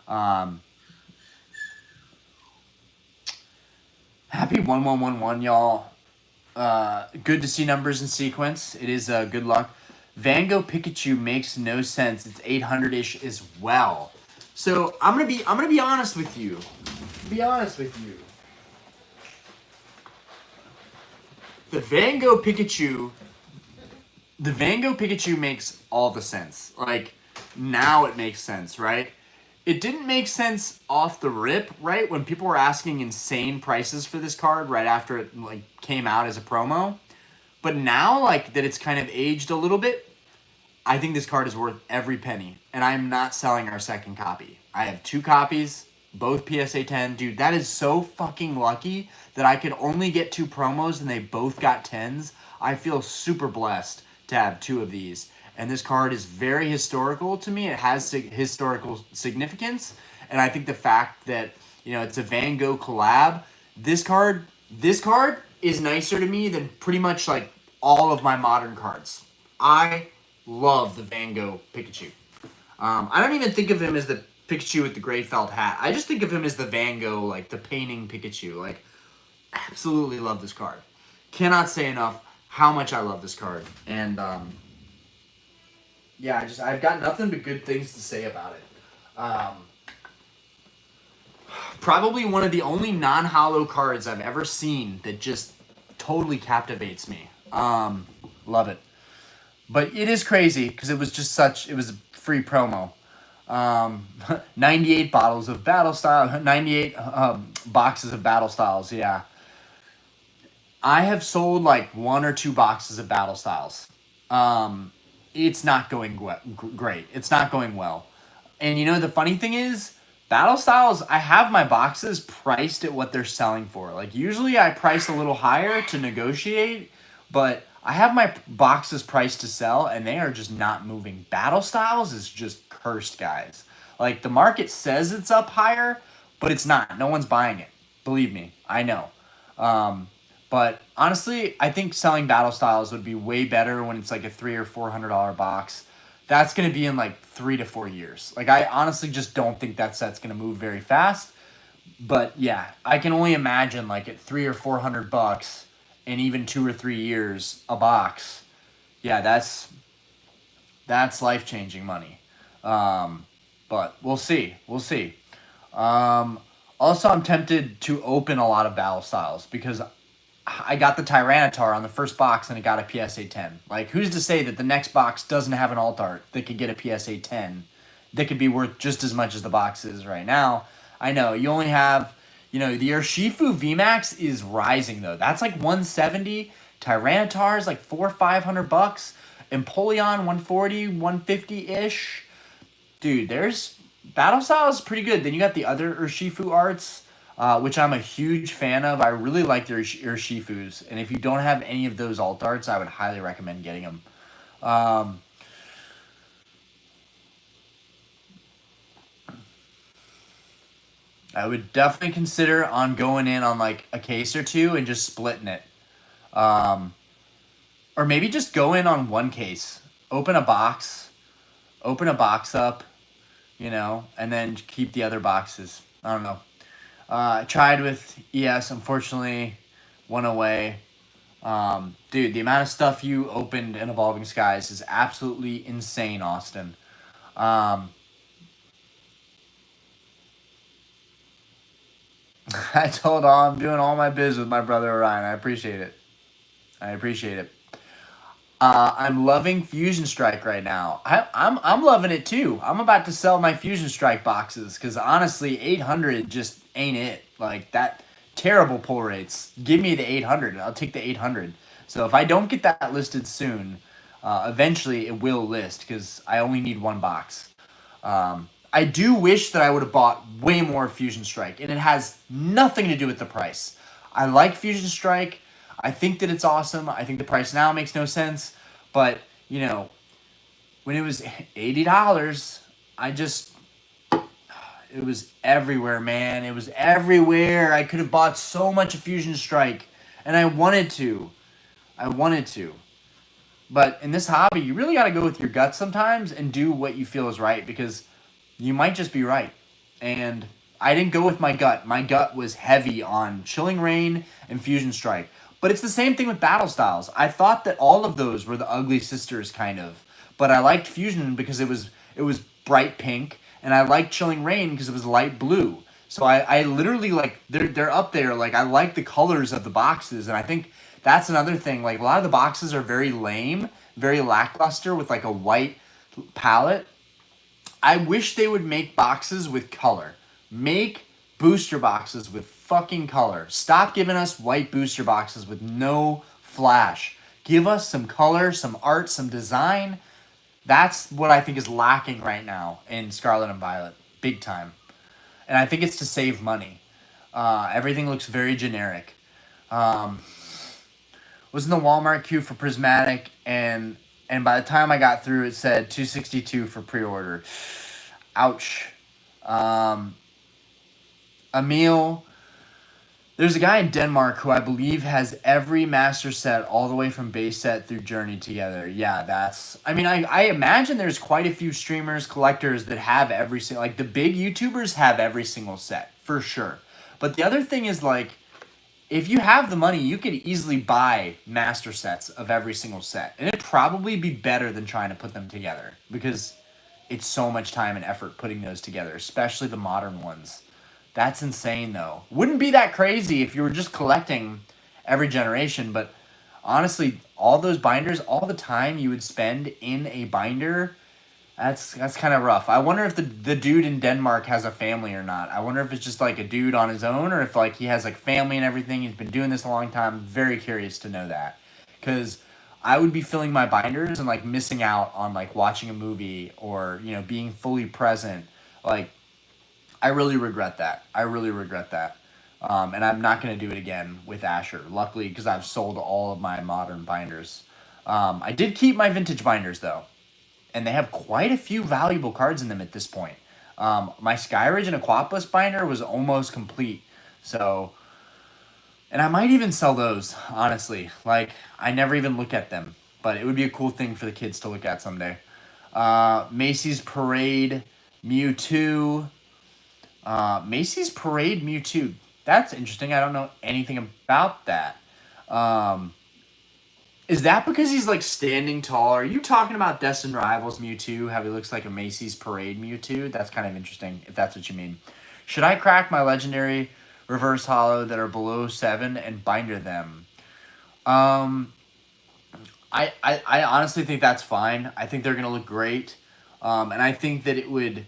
Happy 1111, y'all. Good to see numbers in sequence. It is good luck. Van Gogh Pikachu makes no sense. It's 800-ish as well. So I'm gonna be honest with you. Be honest with you. The Van Gogh Pikachu makes all the sense. Like now it makes sense, right? It didn't make sense off the rip, right? When people were asking insane prices for this card right after it like came out as a promo. But now, like, that it's kind of aged a little bit, I think this card is worth every penny. And I'm not selling our second copy. I have 2 copies, both PSA 10. Dude, that is so fucking lucky that I could only get 2 promos and they both got 10s. I feel super blessed to have 2 of these. And this card is very historical to me. It has historical significance. And I think the fact that, you know, it's a Van Gogh collab, this card is nicer to me than pretty much like all of my modern cards. I love the Van Gogh Pikachu. I don't even think of him as the Pikachu with the gray felt hat. I just think of him as the Van Gogh, like the painting Pikachu. Like, absolutely love this card. Cannot say enough how much I love this card. And yeah, I've got nothing but good things to say about it. Probably one of the only non-holo cards I've ever seen that just totally captivates me. Love it. But it is crazy because it was a free promo. 98 bottles of Battle Style, 98 boxes of Battle Styles, yeah. I have sold like 1 or 2 boxes of Battle Styles. It's not going great. It's not going well. And you know, the funny thing is, Battle Styles, I have my boxes priced at what they're selling for. Like, usually I price a little higher to negotiate, but I have my boxes priced to sell, and they are just not moving. Battle Styles is just cursed, guys. Like, the market says it's up higher, but it's not. No one's buying it. Believe me, I know. But honestly, I think selling Battle Styles would be way better when it's like a $300 or $400 box. that's going to be in like 3 to 4 years. Like I honestly just don't think that set's going to move very fast. But yeah, I can only imagine like at 300 or 400 bucks in even 2 or 3 years a box. Yeah, that's life changing money. Um, but we'll see. We'll see. Um, Also, I'm tempted to open a lot of battle styles because I got the Tyranitar on the first box and it got a PSA 10. Like, who's to say that the next box doesn't have an alt art that could get a PSA 10 that could be worth just as much as the box is right now? I know, you only have, the Urshifu VMAX is rising though. That's like 170. Tyranitar is like 400 or 500 bucks. Empoleon 140, 150 ish. Dude, there's Battle Style is pretty good. Then you got the other Urshifu arts, which I'm a huge fan of. I really like the Urshifus, and if you don't have any of those alt arts, I would highly recommend getting them. Um, I would definitely consider on going in on like a case or two and just splitting it, um, or maybe just go in on one case, open a box up, and then keep the other boxes. I don't know. I tried with ES, unfortunately, went away. Dude, the amount of stuff you opened in Evolving Skies is absolutely insane, Austin. Um, I told all I'm doing all my biz with my brother Orion. I appreciate it. I appreciate it. I'm loving Fusion Strike right now. I'm loving it too. I'm about to sell my Fusion Strike boxes because honestly, 800 just ain't it. Like that terrible pull rates. Give me the 800. I'll take the 800. So if I don't get that listed soon, eventually it will list because I only need one box. I do wish that I would have bought way more Fusion Strike, and it has nothing to do with the price. I like Fusion Strike. I think that it's awesome. I think the price now makes no sense, but when it was $80, I just it was everywhere, man. It was everywhere. I could have bought so much Fusion Strike, and I wanted to. I wanted to. But in this hobby, you really got to go with your gut sometimes and do what you feel is right because you might just be right. And I didn't go with my gut. My gut was heavy on Chilling Reign and Fusion Strike. But it's the same thing with Battle Styles. I thought that all of those were the ugly sisters kind of. But I liked Fusion because it was bright pink, and I liked Chilling Reign because it was light blue. So I literally like they're up there. Like I like the colors of the boxes, and I think that's another thing. Like a lot of the boxes are very lame, very lackluster with like a white palette. I wish they would make boxes with color. Make booster boxes with fucking color. Stop giving us white booster boxes with no flash. Give us some color, some art, some design. That's what I think is lacking right now in Scarlet and Violet. Big time. And I think it's to save money. Everything looks very generic. Um, was in the Walmart queue for Prismatic, and by the time I got through, it said 262 for pre-order. Ouch. Um, Emil, there's a guy in Denmark who I believe has every master set all the way from base set through Journey together. Yeah, that's. I mean, I imagine there's quite a few streamers, collectors that have every single. Like the big YouTubers have every single set for sure. But the other thing is like, if you have the money, you could easily buy master sets of every single set, and it'd probably be better than trying to put them together because it's so much time and effort putting those together, especially the modern ones. That's insane, though. Wouldn't be that crazy if you were just collecting every generation, but honestly, all those binders, all the time you would spend in a binder, that's kind of rough. I wonder if the dude in Denmark has a family or not. I wonder if it's just like a dude on his own or if like he has like family and everything. He's been doing this a long time. Very curious to know that. Cuz I would be filling my binders and like missing out on like watching a movie or, being fully present. Like I really regret that. I really regret that. And I'm not going to do it again with Asher. Luckily, because I've sold all of my modern binders. I did keep my vintage binders though, and they have quite a few valuable cards in them at this point. My Skyridge and Aquapolis binder was almost complete, so, and I might even sell those, honestly. Like, I never even look at them, but it would be a cool thing for the kids to look at someday. Macy's Parade Mewtwo. Macy's Parade Mewtwo. That's interesting. I don't know anything about that. Um, is that because he's like standing tall? Are you talking about Destined Rivals Mewtwo? How he looks like a Macy's Parade Mewtwo? That's kind of interesting, if that's what you mean. Should I crack my legendary reverse hollow that are below 7 and binder them? Um, I honestly think that's fine. I think they're gonna look great, and I think that it would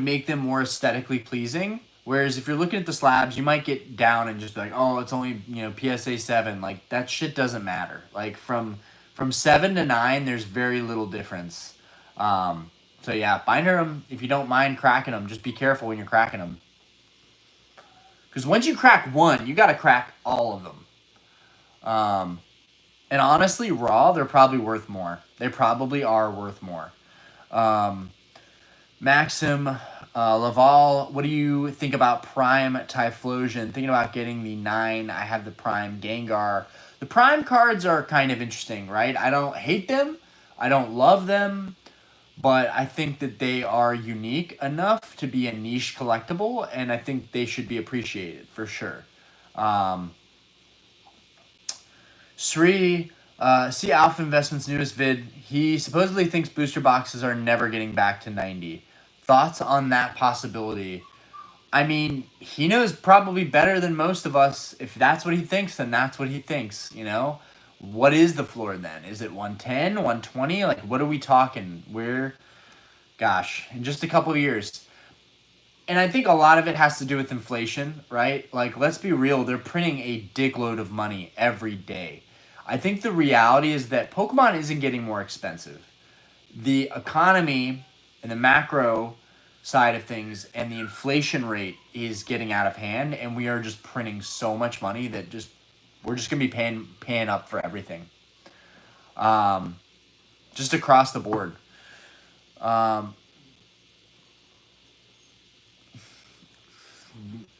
make them more aesthetically pleasing. Whereas if you're looking at the slabs, you might get down and just be like, oh, it's only PSA 7. Like that shit doesn't matter. Like from 7 to 9, there's very little difference. So yeah, binder them if you don't mind cracking them. Just be careful when you're cracking them. Because once you crack one, you got to crack all of them. And honestly, raw, they're probably worth more. They probably are worth more. Maxim, Laval, what do you think about Prime Typhlosion? Thinking about getting the 9. I have the Prime Gengar. The Prime cards are kind of interesting, right? I don't hate them. I don't love them. But I think that they are unique enough to be a niche collectible, and I think they should be appreciated for sure. Sri, see Alpha Investments' newest vid. He supposedly thinks booster boxes are never getting back to 90. Thoughts on that possibility? I mean, he knows probably better than most of us. If that's what he thinks, then that's what he thinks, What is the floor then? Is it 110, 120? Like, what are we talking? Gosh, in just a couple of years. And I think a lot of it has to do with inflation, right? Like, let's be real, they're printing a dickload of money every day. I think the reality is that Pokemon isn't getting more expensive. The economy and the macro side of things and the inflation rate is getting out of hand, and we are just printing so much money that we're just gonna be paying up for everything. Just across the board.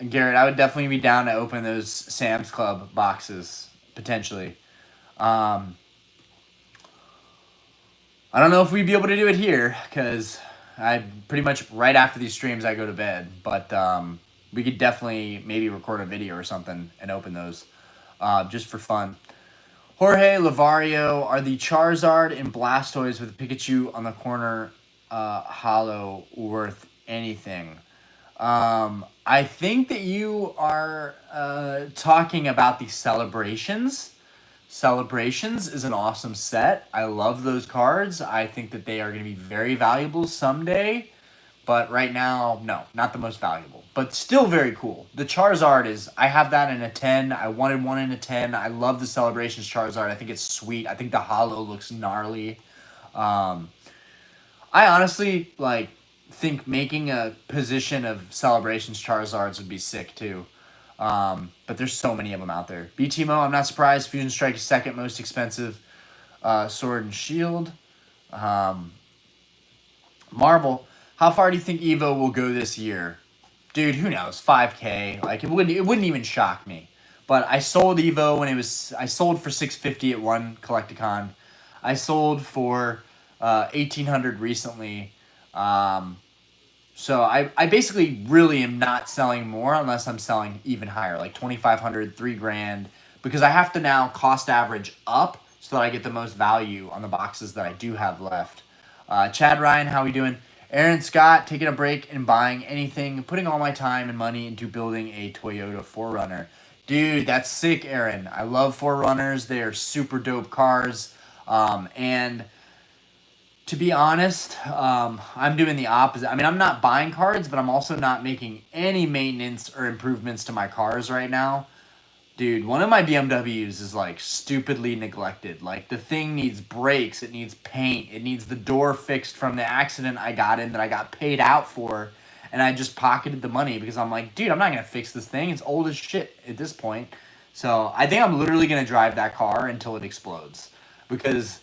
Garrett, I would definitely be down to open those Sam's Club boxes potentially. I don't know if we'd be able to do it here because I pretty much right after these streams I go to bed, but we could definitely maybe record a video or something and open those just for fun. Jorge Lavario, are the Charizard and Blastoise with Pikachu on the corner hollow worth anything? I think that you are talking about the Celebrations. Celebrations is an awesome set. I love those cards. I think that they are going to be very valuable someday. But right now, no, not the most valuable. But still very cool. The Charizard is, I have that in a 10. I wanted one in a 10. I love the Celebrations Charizard. I think it's sweet. I think the holo looks gnarly. I honestly, think making a position of Celebrations Charizards would be sick, too. But there's so many of them out there. BTMO, I'm not surprised. Fusion Strike is second most expensive. Sword and Shield. Marble, how far do you think Evo will go this year? Dude, who knows? 5K. Like, it wouldn't even shock me. But I sold Evo when I sold for $650 at one Collecticon. I sold for $1,800 recently. So I basically really am not selling more unless I'm selling even higher, like $2,500, $3,000, because I have to now cost average up so that I get the most value on the boxes that I do have left. Chad Ryan, how we doing? Aaron Scott, taking a break and buying anything, putting all my time and money into building a Toyota 4Runner. Dude, that's sick, Aaron. I love 4Runners. They are super dope cars. And to be honest, I'm doing the opposite. I mean, I'm not buying cards, but I'm also not making any maintenance or improvements to my cars right now. Dude, one of my BMWs is, stupidly neglected. Like, the thing needs brakes. It needs paint. It needs the door fixed from the accident I got in that I got paid out for. And I just pocketed the money because I'm like, dude, I'm not going to fix this thing. It's old as shit at this point. So I think I'm literally going to drive that car until it explodes. Because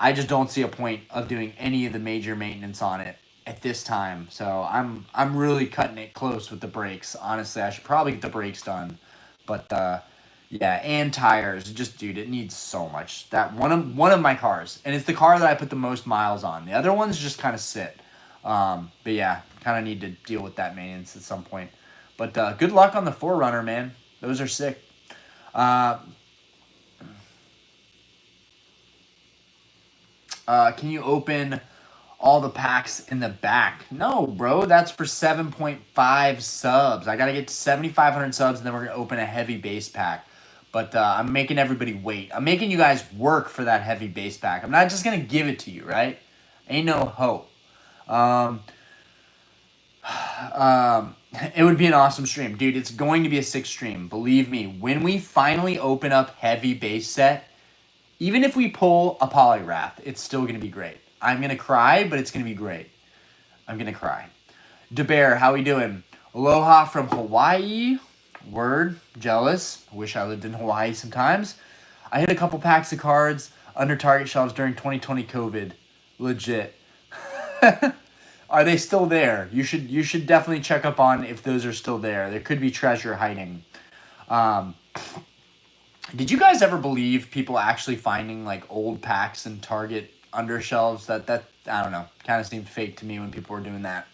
I just don't see a point of doing any of the major maintenance on it at this time. So I'm really cutting it close with the brakes. Honestly, I should probably get the brakes done. But Yeah, and tires. Just, dude, it needs so much. That one of my cars, and it's the car that I put the most miles on. The other ones just kind of sit. But yeah, kind of need to deal with that maintenance at some point. But good luck on the 4Runner, man. Those are sick. Can you open all the packs in the back? No, bro. That's for 7.5 subs. I got to get to 7,500 subs, and then we're going to open a heavy base pack. But I'm making everybody wait. I'm making you guys work for that heavy base pack. I'm not just going to give it to you, right? Ain't no hope. It would be an awesome stream. Dude, it's going to be a sick stream. Believe me. When we finally open up heavy base set, even if we pull a Polyrath, it's still going to be great. I'm going to cry, but it's going to be great. I'm going to cry. DeBear, how we doing? Aloha from Hawaii. Word. Jealous. Wish I lived in Hawaii sometimes. I hit a couple packs of cards under Target shelves during 2020 COVID. Legit. Are they still there? You should definitely check up on if those are still there. There could be treasure hiding. Did you guys ever believe people actually finding like old packs in Target undershelves? That I don't know, kind of seemed fake to me when people were doing that.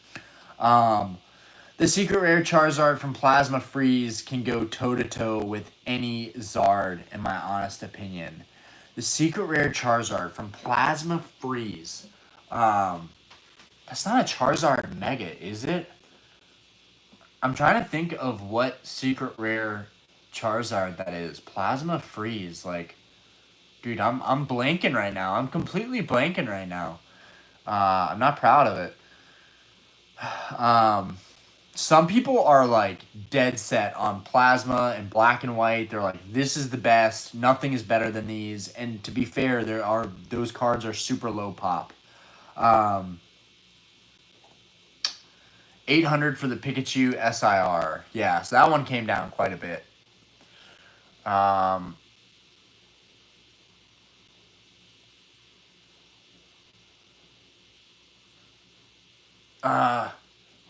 The secret rare Charizard from Plasma Freeze can go toe to toe with any Zard, in my honest opinion. The secret rare Charizard from Plasma Freeze. That's not a Charizard Mega, is it? I'm trying to think of what secret rare Charizard that is. Plasma Freeze, like, dude, I'm blanking right now. I'm completely blanking right now. I'm not proud of it. Some people are like dead set on Plasma and Black and White. They're like, this is the best. Nothing is better than these. And to be fair, those cards are super low pop. 800 for the Pikachu SIR. Yeah, so that one came down quite a bit.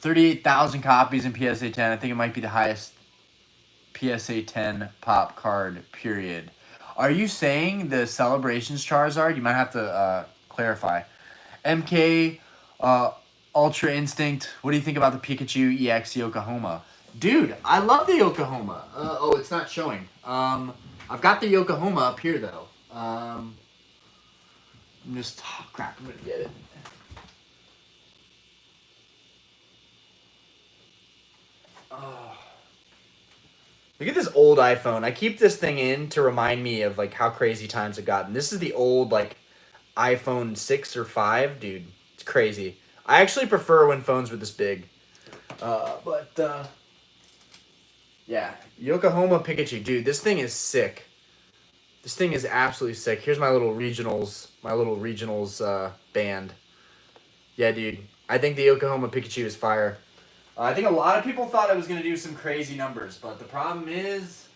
38,000 copies in PSA 10. I think it might be the highest PSA 10 pop card, period. Are you saying the Celebrations Charizard? You might have to clarify. MK Ultra Instinct. What do you think about the Pikachu EX Yokohama? Dude, I love the Yokohama. Oh, it's not showing. I've got the Yokohama up here, though. I'm just... Oh, crap, I'm going to get it. Oh. Look at this old iPhone. I keep this thing in to remind me of like how crazy times have gotten. This is the old like iPhone 6 or 5. Dude, it's crazy. I actually prefer when phones were this big. Yeah, Yokohama Pikachu. Dude, this thing is sick. This thing is absolutely sick. Here's my little regionals band. Yeah, dude. I think the Yokohama Pikachu is fire. I think a lot of people thought I was going to do some crazy numbers, but the problem is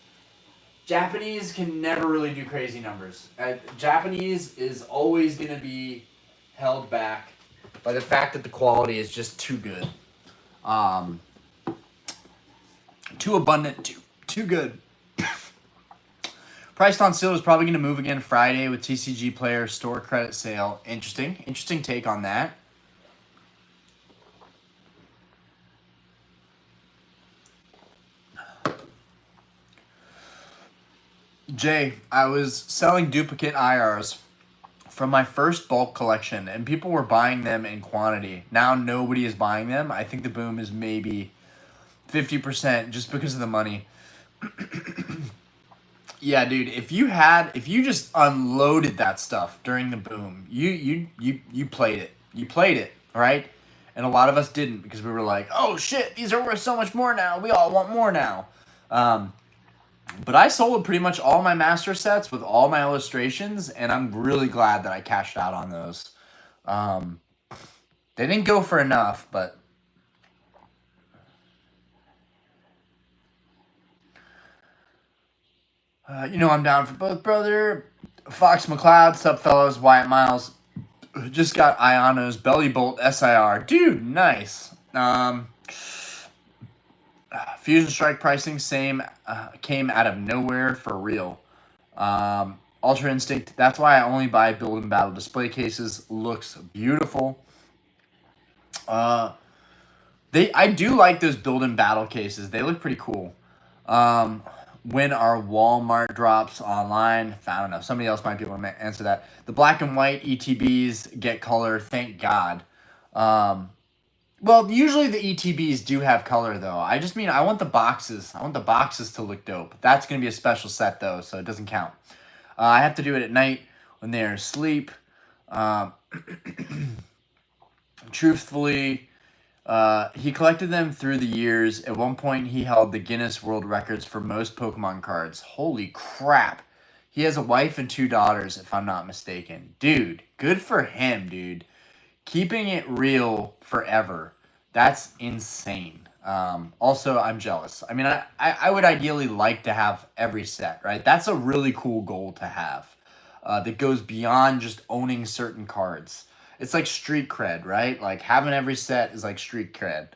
Japanese can never really do crazy numbers. Japanese is always going to be held back by the fact that the quality is just too good. Too abundant, too good. Priced on Seal is probably going to move again Friday with TCG Player store credit sale. Interesting take on that. Jay, I was selling duplicate IRs from my first bulk collection, and people were buying them in quantity. Now nobody is buying them. I think the boom is maybe 50% just because of the money. Yeah, dude, if you just unloaded that stuff during the boom, you played it. You played it, right? And a lot of us didn't because we were like, oh shit, these are worth so much more now. We all want more now. But I sold pretty much all my master sets with all my illustrations, and I'm really glad that I cashed out on those. They didn't go for enough, but... you know I'm down for both, brother. Fox McCloud, sup fellows, Wyatt Miles. Just got Iano's Belly Bolt SIR. Dude, nice. Fusion Strike pricing same came out of nowhere for real. Ultra Instinct. That's why I only buy Build and Battle display cases. Looks beautiful. I do like those Build and Battle cases. They look pretty cool. When our Walmart drops online, I don't know. Somebody else might be able to answer that. The black and white ETBs get color. Thank God. Well, usually the ETBs do have color though. I just mean I want the boxes. I want the boxes to look dope. That's gonna be a special set though, so it doesn't count. I have to do it at night when they're asleep. Truthfully, he collected them through the years. At one point, he held the Guinness World Records for most Pokemon cards. Holy crap. He has a wife and 2 daughters, if I'm not mistaken. Dude, good for him, dude. Keeping it real forever. That's insane. Also, I'm jealous. I mean, I would ideally like to have every set, right? That's a really cool goal to have that goes beyond just owning certain cards. It's like street cred, right? Like having every set is like street cred.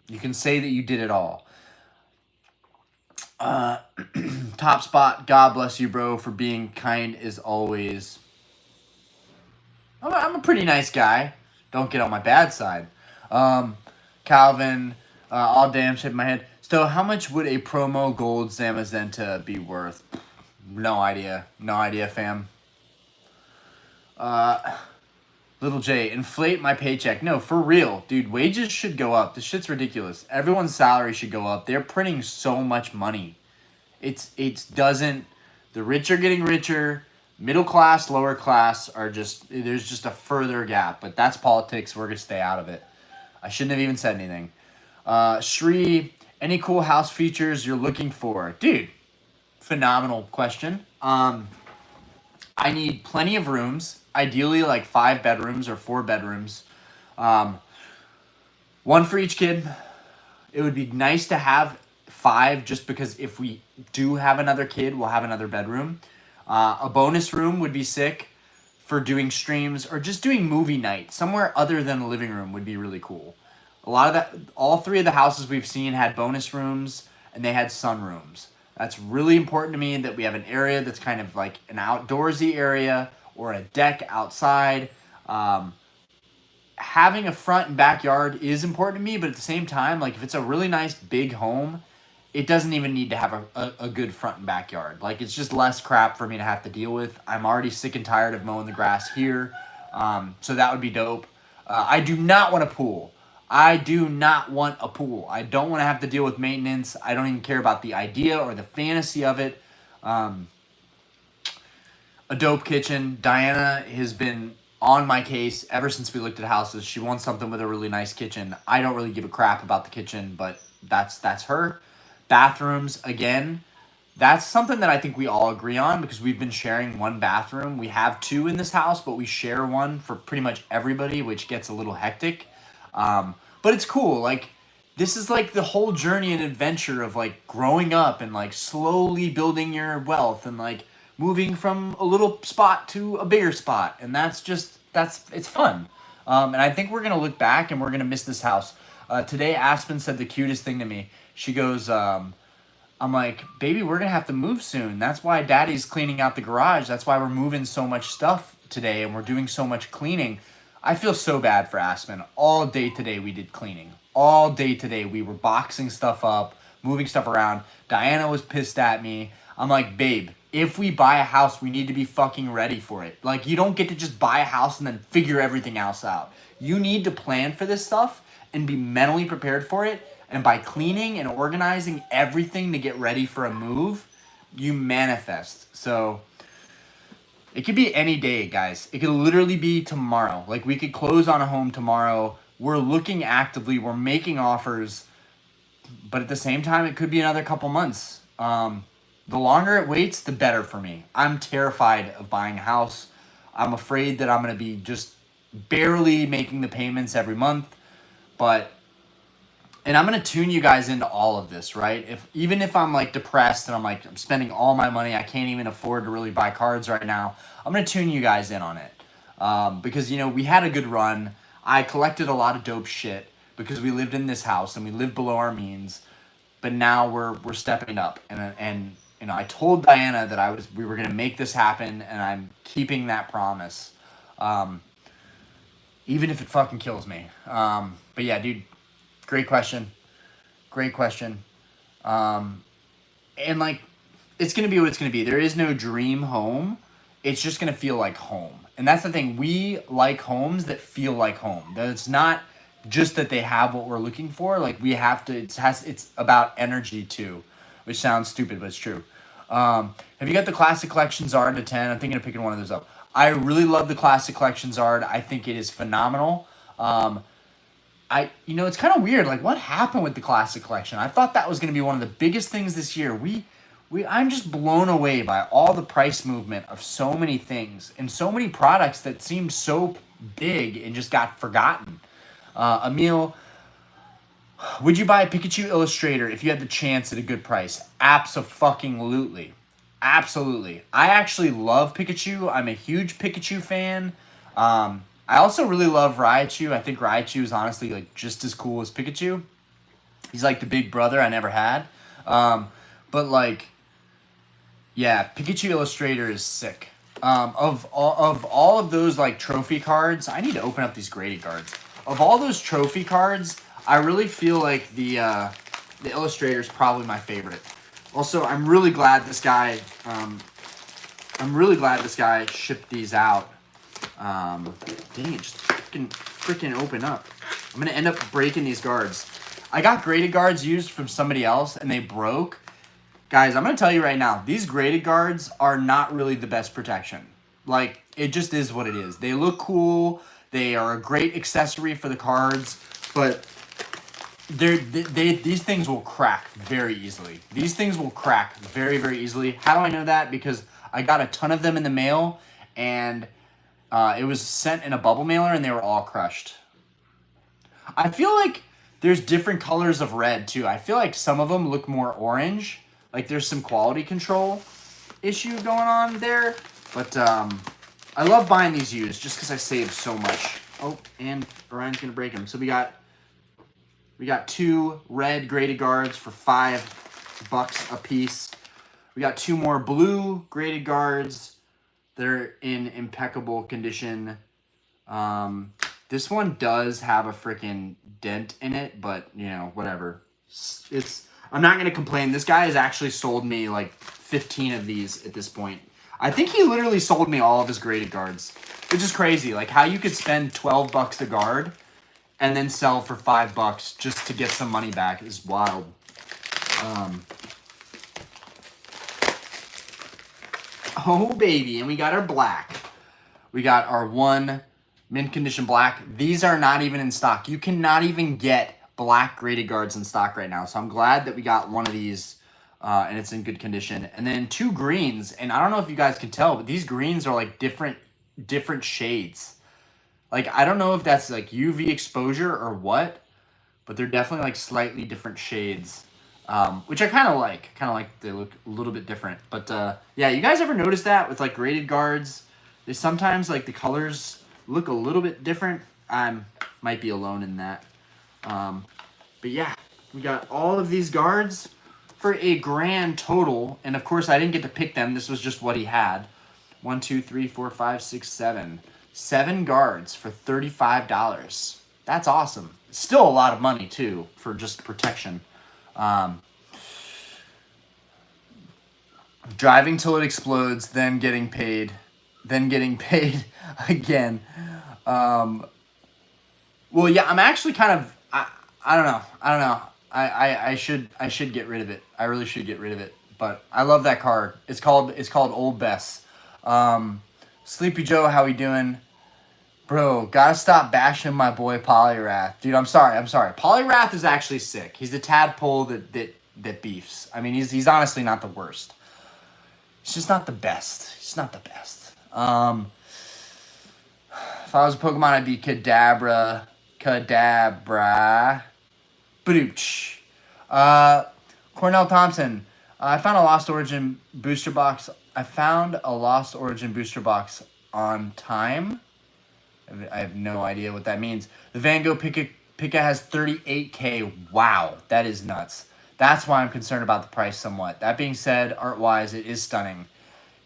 You can say that you did it all. Top spot, God bless you, bro, for being kind as always. I'm a pretty nice guy. Don't get on my bad side. Calvin, all damn shit in my head. So how much would a promo gold Zamazenta be worth? No idea. No idea, fam. Little J, inflate my paycheck. No, for real. Dude, wages should go up. This shit's ridiculous. Everyone's salary should go up. They're printing so much money. It doesn't... The rich are getting richer. Middle class, lower class are just... There's just a further gap. But that's politics. We're going to stay out of it. I shouldn't have even said anything. Shri, any cool house features you're looking for? Dude, phenomenal question. I need plenty of rooms. Ideally, like 5 bedrooms or 4 bedrooms. One for each kid. It would be nice to have 5 just because if we do have another kid, we'll have another bedroom. A bonus room would be sick for doing streams or just doing movie night. Somewhere other than the living room would be really cool. A lot of that, all 3 of the houses we've seen had bonus rooms and they had sunrooms. That's really important to me that we have an area that's kind of like an outdoorsy area or a deck outside. Having a front and backyard is important to me, but at the same time, like if it's a really nice big home, it doesn't even need to have a good front and backyard. Like it's just less crap for me to have to deal with. I'm already sick and tired of mowing the grass here. So that would be dope. I do not want a pool. I do not want a pool. I don't want to have to deal with maintenance. I don't even care about the idea or the fantasy of it. A dope kitchen. Diana has been on my case ever since we looked at houses. She wants something with a really nice kitchen. I don't really give a crap about the kitchen, but that's her. Bathrooms, again, that's something that I think we all agree on because we've been sharing one bathroom. We have 2 in this house, but we share one for pretty much everybody, which gets a little hectic. But it's cool. Like, this is like the whole journey and adventure of like growing up and like slowly building your wealth and like moving from a little spot to a bigger spot. And it's fun. And I think we're going to look back and we're going to miss this house. Today, Aspen said the cutest thing to me. She goes, I'm like, baby, we're going to have to move soon. That's why daddy's cleaning out the garage. That's why we're moving so much stuff today and we're doing so much cleaning. I feel so bad for Aspen. All day today we did cleaning. All day today we were boxing stuff up, moving stuff around. Diana was pissed at me. I'm like, babe, if we buy a house, we need to be fucking ready for it. Like, you don't get to just buy a house and then figure everything else out. You need to plan for this stuff and be mentally prepared for it. And by cleaning and organizing everything to get ready for a move, you manifest. So it could be any day, guys. It could literally be tomorrow. Like, we could close on a home tomorrow. We're looking actively. We're making offers. But at the same time, it could be another couple months. The longer it waits, the better for me. I'm terrified of buying a house. I'm afraid that I'm going to be just barely making the payments every month. And I'm going to tune you guys into all of this, right? Even if I'm like depressed and I'm spending all my money, I can't even afford to really buy cards right now, I'm going to tune you guys in on it. Because, we had a good run. I collected a lot of dope shit. because we lived in this house and we lived below our means, but now we're stepping up. And you know, I told Diana that we were gonna make this happen, and I'm keeping that promise, even if it fucking kills me. But yeah, dude, great question, great question. And like, it's gonna be what it's gonna be. There is no dream home. It's just gonna feel like home, and that's the thing. We like homes that feel like home. That it's not just that they have what we're looking for. Like we have to. It's about energy too, which sounds stupid, but it's true. Have you got the Classic Collection Zard to 10? I'm thinking of picking one of those up. I really love the Classic Collection Zard. I think it is phenomenal. It's kind of weird. Like, what happened with the Classic Collection? I thought that was going to be one of the biggest things this year. I'm just blown away by all the price movement of so many things and so many products that seemed so big and just got forgotten. Emil, would you buy a Pikachu Illustrator if you had the chance at a good price? Abso-fucking-lutely. Absolutely. I actually love Pikachu. I'm a huge Pikachu fan. I also really love Raichu. I think Raichu is honestly like just as cool as Pikachu. He's like the big brother I never had. But like, yeah, Pikachu Illustrator is sick. Of all of those like trophy cards, I need to open up these graded cards. Of all those trophy cards, I really feel like the Illustrator is probably my favorite. Also, I'm really glad this guy shipped these out. Dang it, just freaking open up. I'm gonna end up breaking these guards. I got graded guards used from somebody else and they broke. Guys, I'm gonna tell you right now, these graded guards are not really the best protection. Like, it just is what it is. They look cool, they are a great accessory for the cards, but these things will crack very easily. These things will crack very, very easily. How do I know that? Because I got a ton of them in the mail, and it was sent in a bubble mailer, and they were all crushed. I feel like there's different colors of red, too. I feel like some of them look more orange. Like, there's some quality control issue going on there. But I love buying these used just because I save so much. Oh, and Ryan's going to break them. So we got 2 red graded guards for $5 a piece. We got 2 more blue graded guards. They're in impeccable condition. This one does have a freaking dent in it, but you know, whatever. I'm not gonna complain. This guy has actually sold me like 15 of these at this point. I think he literally sold me all of his graded guards, which is crazy. Like how you could spend $12 a guard and then sell for $5 just to get some money back is wild. Oh, baby. And we got our black. We got our 1 mint condition black. These are not even in stock. You cannot even get black graded guards in stock right now. So I'm glad that we got one of these and it's in good condition. And then 2 greens. And I don't know if you guys can tell, but these greens are like different shades. Like, I don't know if that's like UV exposure or what, but they're definitely like slightly different shades, which I kind of like. They look a little bit different. But yeah, you guys ever notice that with like graded guards? They sometimes like the colors look a little bit different. I might be alone in that. But yeah, we got all of these guards for a grand total. And of course, I didn't get to pick them. This was just what he had. 1, 2, 3, 4, 5, 6, 7. 7 guards for $35. That's awesome. Still a lot of money, too, for just protection. Driving till it explodes, then getting paid again. Well, yeah, I'm actually kind of... I don't know. I should get rid of it. I really should get rid of it. But I love that card. It's called Old Bess. Sleepy Joe, how we doing? Bro, gotta stop bashing my boy Polyrath. Dude, I'm sorry. Polyrath is actually sick. He's the tadpole that beefs. I mean, he's honestly not the worst. He's just not the best. He's not the best. If I was a Pokemon, I'd be Kadabra. Badooch. Cornell Thompson. I found a Lost Origin booster box. On time. I have no idea what that means. The Van Gogh Pika has 38K. Wow, that is nuts. That's why I'm concerned about the price somewhat. That being said, art-wise, it is stunning.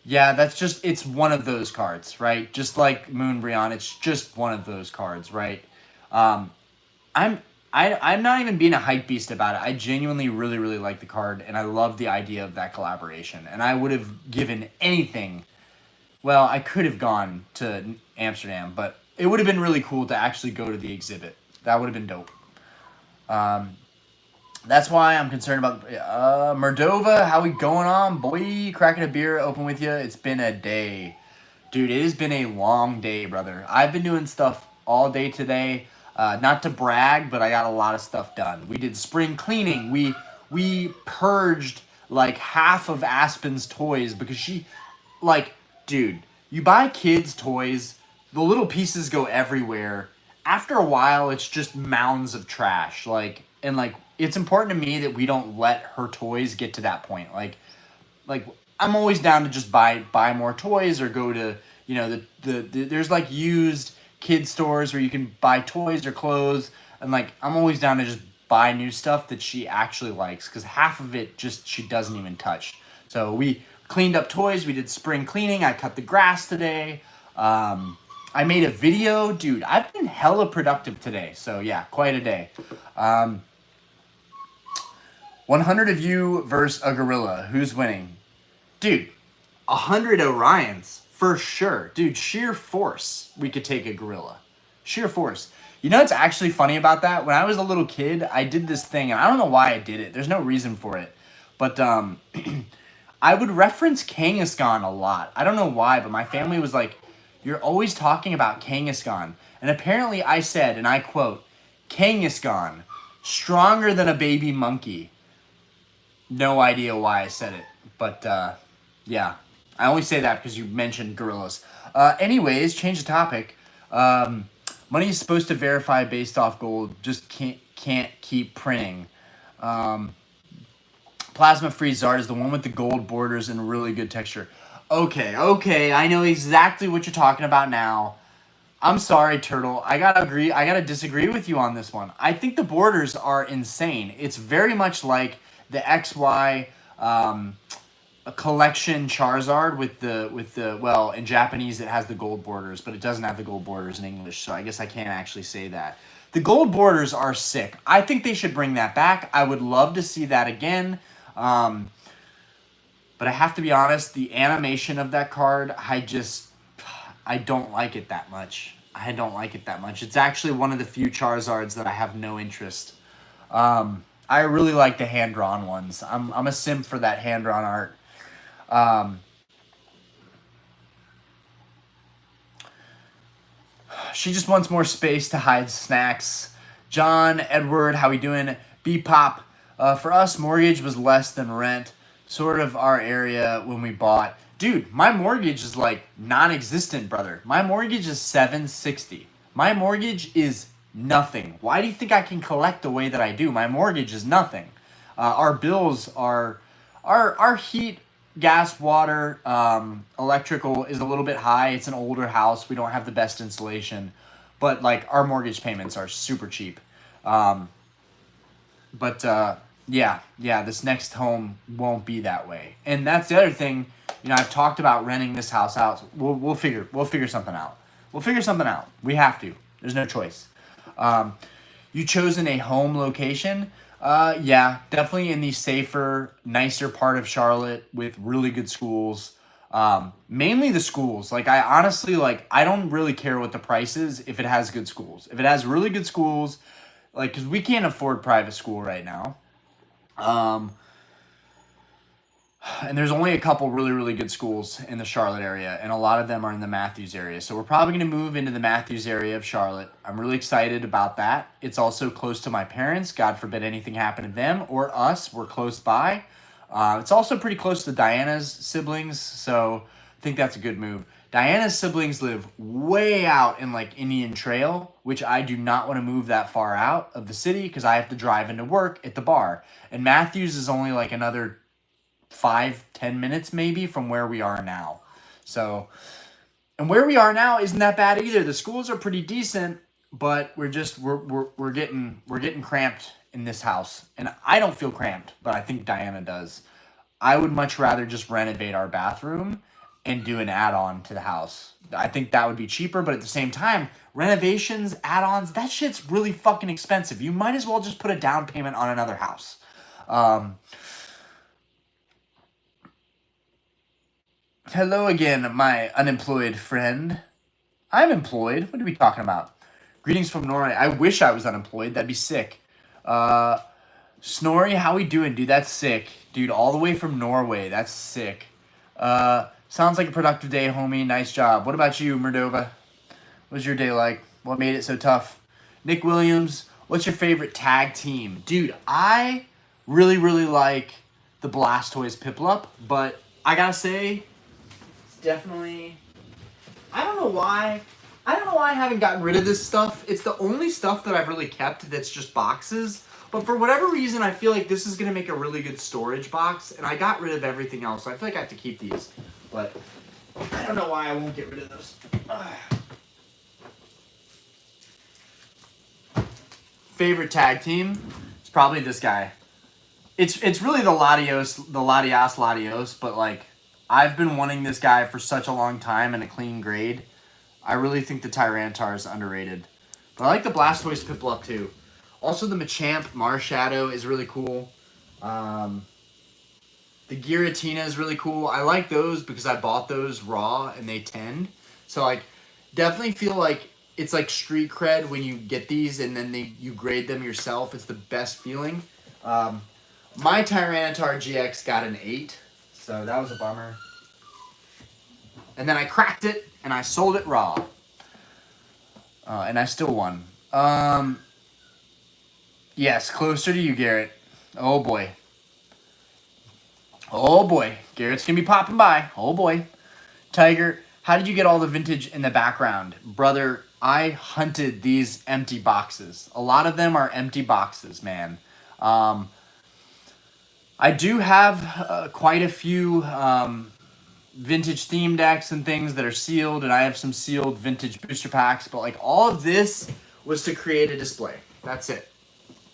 Yeah, that's just, it's one of those cards, right? Just like Moonbreon, it's just one of those cards, right? Um, I'm I'm not even being a hype beast about it. I genuinely really, really like the card, and I love the idea of that collaboration. And I would have given anything. Well, I could have gone to Amsterdam, but it would have been really cool to actually go to the exhibit. That would have been dope. That's why I'm concerned about Mordova. How we going on, boy? Cracking a beer, open with you. It's been a day, dude. It has been a long day, brother. I've been doing stuff all day today. Not to brag, but I got a lot of stuff done. We did spring cleaning. We purged like half of Aspen's toys because she, like, dude, you buy kids toys, the little pieces go everywhere. After a while, it's just mounds of trash. Like, and like, it's important to me that we don't let her toys get to that point. Like I'm always down to just buy more toys or go to, you know, the there's like used kid stores where you can buy toys or clothes, and like I'm always down to just buy new stuff that she actually likes, because half of it just she doesn't even touch. So we cleaned up toys. We did spring cleaning. I cut the grass today. I made a video, dude. I've been hella productive today. So yeah, quite a day. 100 of you versus a gorilla. Who's winning? Dude, 100 Orions, for sure. Dude, sheer force, we could take a gorilla. Sheer force. You know what's actually funny about that? When I was a little kid, I did this thing, and I don't know why I did it. There's no reason for it. But I would reference Kangaskhan a lot. I don't know why, but my family was like, you're always talking about Kangaskhan. And apparently I said, and I quote, Kangaskhan, stronger than a baby monkey. No idea why I said it, but yeah. I only say that because you mentioned gorillas. Anyways, change the topic. Money is supposed to verify based off gold, just can't keep printing. Plasma Free Zard is the one with the gold borders and really good texture. Okay, I know exactly what you're talking about now. I'm sorry, Turtle. I gotta disagree with you on this one. I think the borders are insane. It's very much like the XY a collection Charizard with the well, in Japanese it has the gold borders, but it doesn't have the gold borders in English, so I guess I can't actually say that. The gold borders are sick. I think they should bring that back. I would love to see that again. But I have to be honest, the animation of that card, I don't like it that much. I don't like it that much. It's actually one of the few Charizards that I have no interest. I really like the hand-drawn ones. I'm a simp for that hand-drawn art. She just wants more space to hide snacks. John, Edward, how we doing? B-Pop. For us, mortgage was less than rent. Sort of our area when we bought. Dude, my mortgage is like non-existent, brother. My mortgage is $760. My mortgage is nothing. Why do you think I can collect the way that I do? My mortgage is nothing. Our bills are our heat, gas, water, electrical is a little bit high. It's an older house. We don't have the best insulation, but like our mortgage payments are super cheap. Yeah, this next home won't be that way. And that's the other thing. You know, I've talked about renting this house out. We'll figure something out. We'll figure something out. We have to. There's no choice. You chosen a home location. Yeah, definitely in the safer, nicer part of Charlotte with really good schools. Mainly the schools. Like I honestly I don't really care what the price is if it has good schools. If it has really good schools, like because we can't afford private school right now. And there's only a couple really, really good schools in the Charlotte area, and a lot of them are in the Matthews area. So we're probably going to move into the Matthews area of Charlotte. I'm really excited about that. It's also close to my parents. God forbid anything happen to them or us. We're close by. It's also pretty close to Diana's siblings, so I think that's a good move. Diana's siblings live way out in like Indian Trail, which I do not want to move that far out of the city because I have to drive into work at the bar. And Matthews is only like another 5-10 minutes maybe from where we are now. So, and where we are now isn't that bad either. The schools are pretty decent, but we're getting cramped in this house, and I don't feel cramped, but I think Diana does. I would much rather just renovate our bathroom and do an add-on to the house. I think that would be cheaper, but at the same time, renovations, add-ons, that shit's really fucking expensive. You might as well just put a down payment on another house. Hello again, my unemployed friend. I'm employed. What are we talking about? Greetings from Norway. I wish I was unemployed. That'd be sick. Snorri, how we doing, dude? That's sick. Dude, all the way from Norway. That's sick. Sounds like a productive day, homie. Nice job. What about you, Merdova? What was your day like? What made it so tough? Nick Williams, what's your favorite tag team? Dude, I really, really like the Blastoise Piplup, but I gotta say, it's definitely... I don't know why. I don't know why I haven't gotten rid of this stuff. It's the only stuff that I've really kept that's just boxes. But for whatever reason, I feel like this is going to make a really good storage box. And I got rid of everything else. So I feel like I have to keep these. But I don't know why I won't get rid of those. Favorite tag team? It's probably this guy. It's really the Latios, but like I've been wanting this guy for such a long time in a clean grade. I really think the Tyranitar is underrated. But I like the Blastoise Piplup too. Also the Machamp Marshadow is really cool. The Giratina is really cool. I like those because I bought those raw and they tend. So like definitely feel like it's like street cred when you get these and then you grade them yourself. It's the best feeling. My Tyranitar GX got an 8, so that was a bummer. And then I cracked it, and I sold it raw. And I still won. Yes, closer to you, Garrett. Oh, boy. Oh, boy. Garrett's going to be popping by. Oh, boy. Tiger, how did you get all the vintage in the background? Brother, I hunted these empty boxes. A lot of them are empty boxes, man. I do have quite a few vintage theme decks and things that are sealed, and I have some sealed vintage booster packs, but like all of this was to create a display. That's it.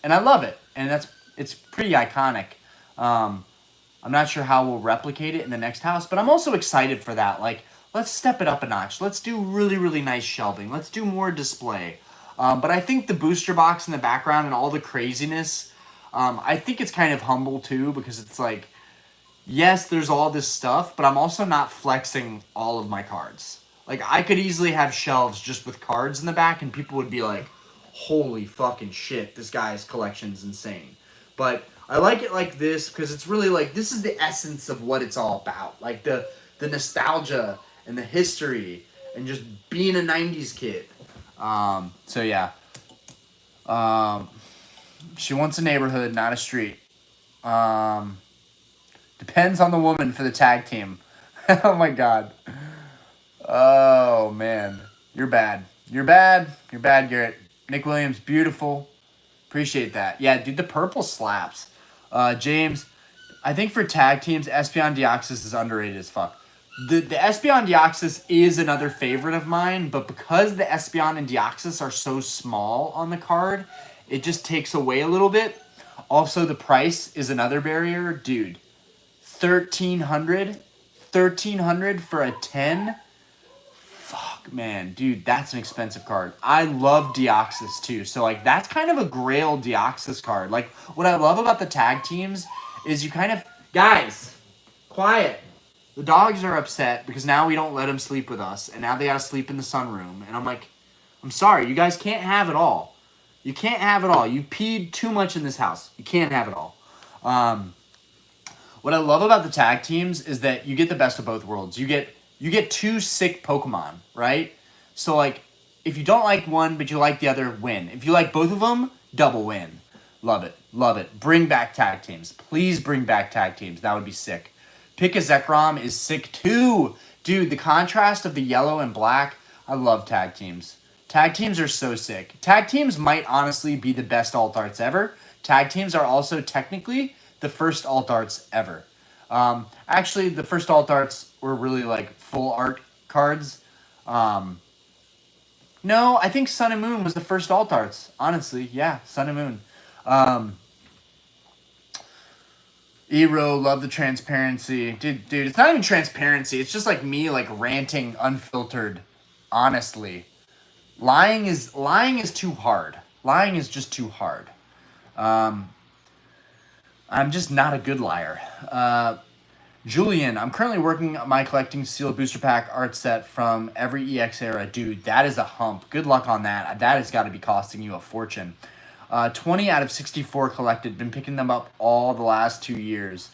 And I love it. And it's pretty iconic. I'm not sure how we'll replicate it in the next house, but I'm also excited for that. Like, let's step it up a notch. Let's do really, really nice shelving. Let's do more display. But I think the booster box in the background and all the craziness, I think it's kind of humble too, because it's like, yes, there's all this stuff, but I'm also not flexing all of my cards. Like, I could easily have shelves just with cards in the back, and people would be like, holy fucking shit, this guy's collection's insane. But I like it like this because it's really like, this is the essence of what it's all about. Like, the nostalgia and the history and just being a 90s kid. So, yeah. She wants a neighborhood, not a street. Depends on the woman for the tag team. Oh my god. Oh man. You're bad. You're bad. You're bad, Garrett. Nick Williams, beautiful. Appreciate that. Yeah, dude, the purple slaps. James, I think for tag teams, Espeon Deoxys is underrated as fuck. The Espeon Deoxys is another favorite of mine, but because the Espeon and Deoxys are so small on the card, it just takes away a little bit. Also, the price is another barrier. Dude, 1300 for a 10. Fuck, man, dude, that's an expensive card. I love Deoxys too, so like that's kind of a grail Deoxys card. Like, what I love about the tag teams is you kind of, guys, quiet. The dogs are upset because now we don't let them sleep with us, and now they gotta sleep in the sunroom. And I'm like, I'm sorry, you guys can't have it all. You can't have it all. You peed too much in this house. You can't have it all. What I love about the tag teams is that you get the best of both worlds. You get two sick Pokemon, right? So like, if you don't like one but you like the other, win. If you like both of them, double win. Love it, love it. Bring back tag teams. Please bring back tag teams. That would be sick. Pick a Zekrom is sick too, dude. The contrast of the yellow and black. I love tag teams. Tag teams are so sick. Tag teams might honestly be the best alt arts ever. Tag teams are also technically the first alt arts ever. Actually, the first alt arts were really like full art cards. No, I think Sun and Moon was the first alt arts. Honestly, yeah, Sun and Moon. Ero, love the transparency, dude. It's not even transparency. It's just like me, like ranting, unfiltered. Honestly, lying is too hard. Lying is just too hard. I'm just not a good liar. Julian, I'm currently working on my collecting sealed booster pack art set from every EX era. Dude, that is a hump. Good luck on that. That has got to be costing you a fortune. 20 out of 64 collected. Been picking them up all the last 2 years.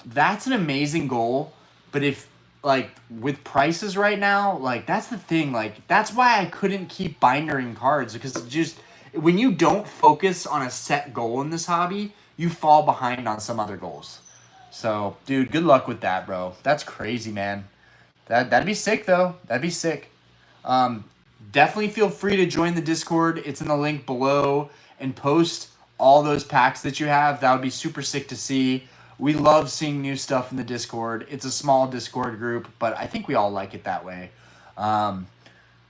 That's an amazing goal, but if like with prices right now, like that's the thing. Like that's why I couldn't keep bindering cards because it just when you don't focus on a set goal in this hobby, you fall behind on some other goals. So, dude, good luck with that, bro. That's crazy, man. That'd be sick though. That'd be sick. Um, Definitely feel free to join the Discord. It's in the link below and post all those packs that you have. That would be super sick to see. We love seeing new stuff in the Discord. It's a small Discord group, but I think we all like it that way. But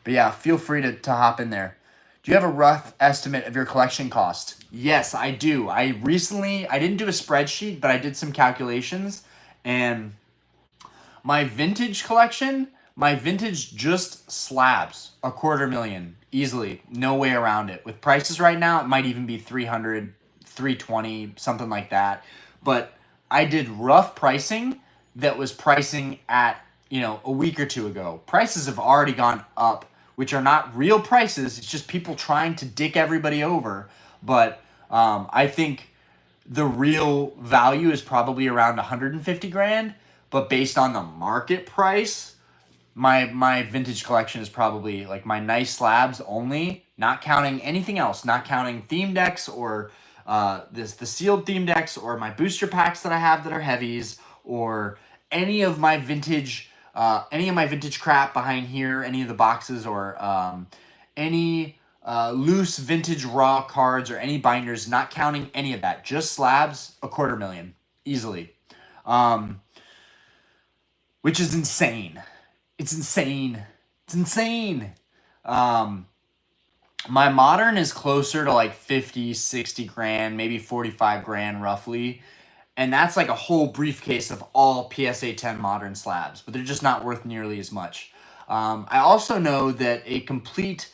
yeah, feel free to hop in there. Do you have a rough estimate of your collection cost? Yes, I do. I didn't do a spreadsheet, but I did some calculations. And my vintage collection, my vintage just slabs, $250,000 easily. No way around it. With prices right now, it might even be 300, 320, something like that. But I did rough pricing that was pricing at, a week or two ago. Prices have already gone up, which are not real prices. It's just people trying to dick everybody over. But I think the real value is probably around 150 grand. But based on the market price, my vintage collection is probably like my nice slabs only, not counting anything else, not counting theme decks or the sealed theme decks or my booster packs that I have that are heavies or any of my vintage crap behind here, any of the boxes or any loose vintage raw cards or any binders, not counting any of that, just slabs, $250,000 easily, which is insane. It's insane. It's insane. My modern is closer to like 50, 60 grand, maybe 45 grand roughly. And that's like a whole briefcase of all PSA 10 modern slabs, but they're just not worth nearly as much. I also know that a complete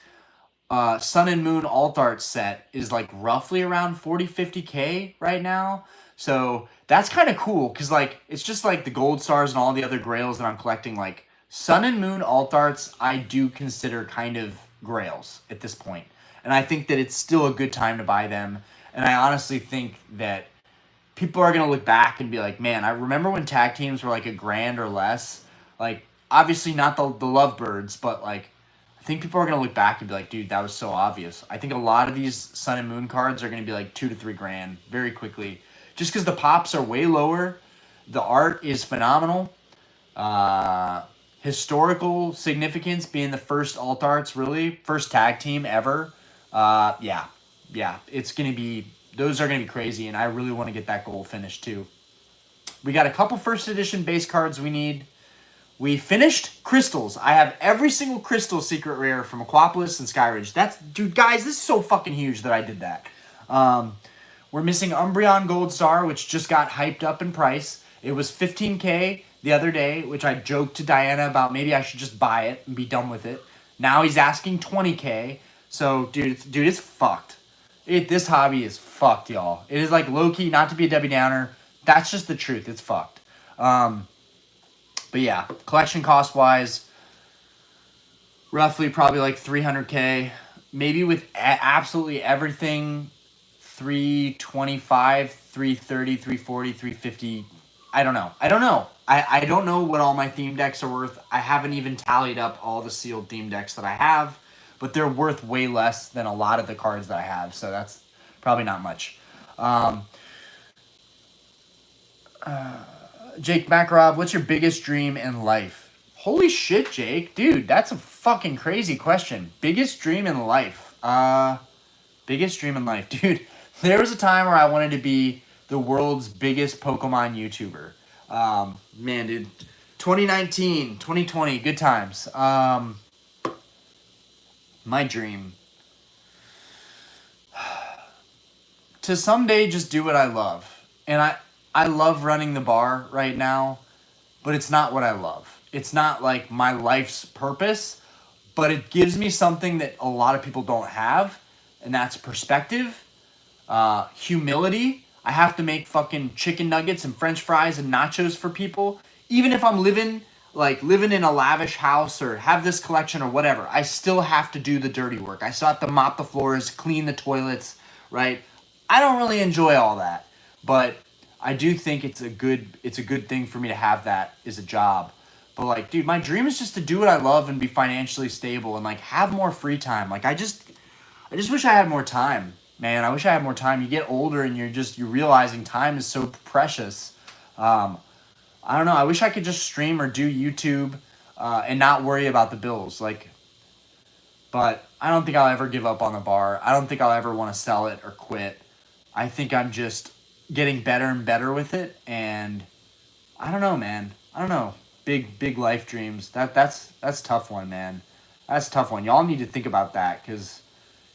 Sun and Moon alt art set is like roughly around 40, 50K right now. So that's kind of cool because like it's just like the gold stars and all the other grails that I'm collecting. Like Sun and Moon alt arts, I do consider kind of grails at this point. And I think that it's still a good time to buy them. And I honestly think that people are gonna look back and be like, man, I remember when tag teams were like a grand or less. Like, obviously not the lovebirds, but like, I think people are gonna look back and be like, dude, that was so obvious. I think a lot of these Sun and Moon cards are gonna be like 2 to 3 grand very quickly, just because the pops are way lower. The art is phenomenal. Historical significance being the first alt arts, really first tag team ever. Yeah, it's gonna be those are gonna be crazy, and I really want to get that goal finished too. We got a couple first edition base cards we need. We finished crystals. I have every single crystal secret rare from Aquapolis and Skyridge. Dude, guys, this is so fucking huge that I did that. We're missing Umbreon Gold Star, which just got hyped up in price. It was 15K the other day, which I joked to Diana about maybe I should just buy it and be done with it. Now he's asking 20K. So, dude, it's fucked. This hobby is fucked, y'all. It is like low-key, not to be a Debbie Downer. That's just the truth. It's fucked. But yeah, collection cost-wise, roughly probably like 300K. Maybe with absolutely everything, 325, 330, 340, 350. I don't know. I don't know what all my theme decks are worth. I haven't even tallied up all the sealed theme decks that I have, but they're worth way less than a lot of the cards that I have, so that's probably not much. Jake Makarov, what's your biggest dream in life? Holy shit, Jake. Dude, that's a fucking crazy question. Biggest dream in life. Biggest dream in life. Dude, there was a time where I wanted to be the world's biggest Pokemon YouTuber. Man, dude. 2019, 2020, good times. My dream. To someday just do what I love. And I love running the bar right now, but it's not what I love. It's not like my life's purpose, but it gives me something that a lot of people don't have, and that's perspective, humility. I have to make fucking chicken nuggets and french fries and nachos for people. Even if I'm living in a lavish house or have this collection or whatever, I still have to do the dirty work. I still have to mop the floors, clean the toilets, right? I don't really enjoy all that, but I do think it's a good thing for me to have that as a job. But like, dude, my dream is just to do what I love and be financially stable and like have more free time. Like I just wish I had more time, man. I wish I had more time. You get older and you're realizing time is so precious. I don't know. I wish I could just stream or do YouTube and not worry about the bills. Like, but I don't think I'll ever give up on the bar. I don't think I'll ever want to sell it or quit. I think I'm just getting better and better with it, and I don't know, man. I don't know. Big life dreams. That's a tough one, man. That's a tough one. Y'all need to think about that because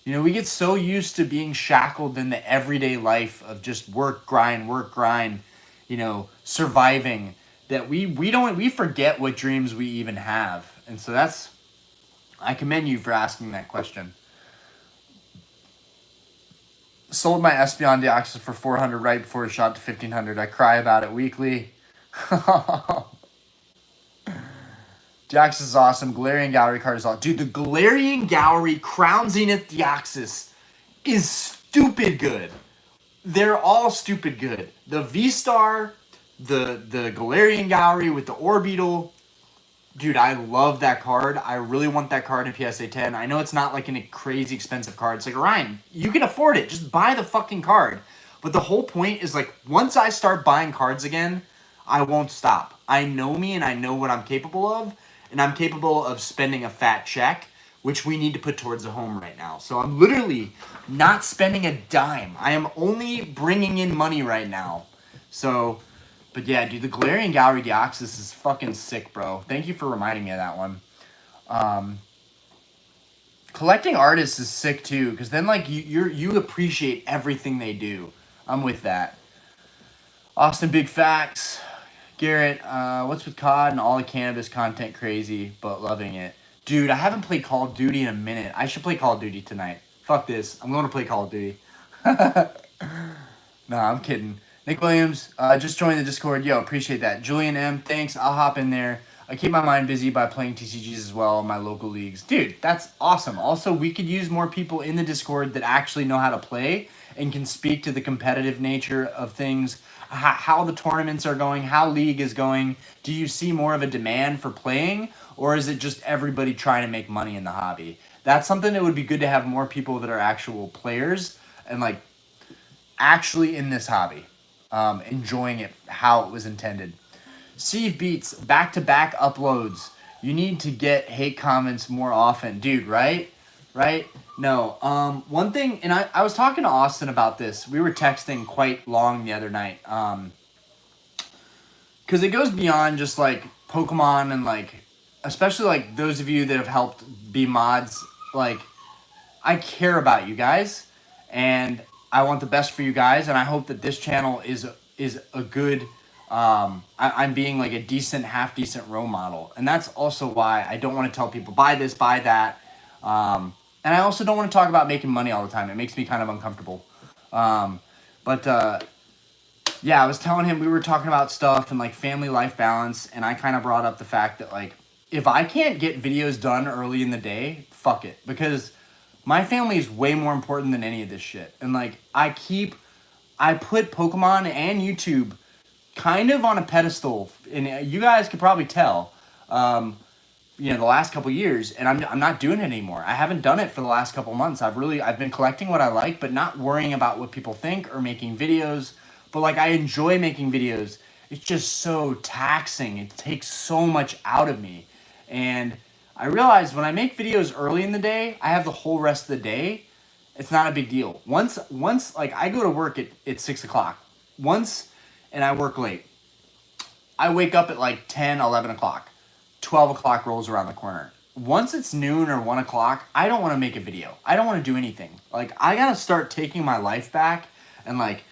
we get so used to being shackled in the everyday life of just work, grind, surviving that we forget what dreams we even have. And so I commend you for asking that question. Sold my Espion Deoxys for $400 right before it shot to $1,500. I cry about it weekly. Deoxys is awesome. Galarian Gallery card is awesome. Dude, the Galarian Gallery Crown Zenith Deoxys is stupid good. They're all stupid good. The V-Star, the Galarian Gallery with the Orbeetle. Dude, I love that card. I really want that card in PSA 10. I know it's not like a crazy expensive card. It's like, Ryan, you can afford it. Just buy the fucking card. But the whole point is like, once I start buying cards again, I won't stop. I know me and I know what I'm capable of. And I'm capable of spending a fat check, which we need to put towards the home right now. So I'm literally not spending a dime. I am only bringing in money right now. So, but yeah, dude, the Galarian Gallery Deoxys is fucking sick, bro. Thank you for reminding me of that one. Collecting artists is sick too, because then like you appreciate everything they do. I'm with that. Austin Big Facts. Garrett, what's with COD and all the cannabis content crazy, but loving it? Dude, I haven't played Call of Duty in a minute. I should play Call of Duty tonight. Fuck this. I'm going to play Call of Duty. No, I'm kidding. Nick Williams, just joined the Discord. Yo, appreciate that. Julian M, thanks. I'll hop in there. I keep my mind busy by playing TCGs as well in my local leagues. Dude, that's awesome. Also, we could use more people in the Discord that actually know how to play and can speak to the competitive nature of things, how the tournaments are going, how league is going. Do you see more of a demand for playing, or is it just everybody trying to make money in the hobby? That's something that would be good to have more people that are actual players and like actually in this hobby, enjoying it how it was intended. Steve Beats, back-to-back uploads. You need to get hate comments more often. Dude, right? Right? No. One thing, and I was talking to Austin about this. We were texting quite long the other night. Because it goes beyond just, like, Pokemon and, like, especially, like, those of you that have helped be mods. Like, I care about you guys, and I want the best for you guys, and I hope that this channel is a good... I'm being like a decent, half-decent role model. And that's also why I don't want to tell people, buy this, buy that. And I also don't want to talk about making money all the time. It makes me kind of uncomfortable. Yeah, I was telling him, we were talking about stuff and like family life balance. And I kind of brought up the fact that like, if I can't get videos done early in the day, fuck it. Because my family is way more important than any of this shit. And like, I put Pokemon and YouTube kind of on a pedestal, and you guys could probably tell, the last couple years, and I'm not doing it anymore. I haven't done it for the last couple months. I've been collecting what I like, but not worrying about what people think or making videos. But like, I enjoy making videos. It's just so taxing. It takes so much out of me. And I realized when I make videos early in the day, I have the whole rest of the day. It's not a big deal. Once like I go to work at 6 o'clock. And I work late. I wake up at like 10, 11 o'clock. 12 o'clock rolls around the corner. once it's noon or 1 o'clock, I don't want to make a video. I don't want to do anything. Like, I gotta start taking my life back, and like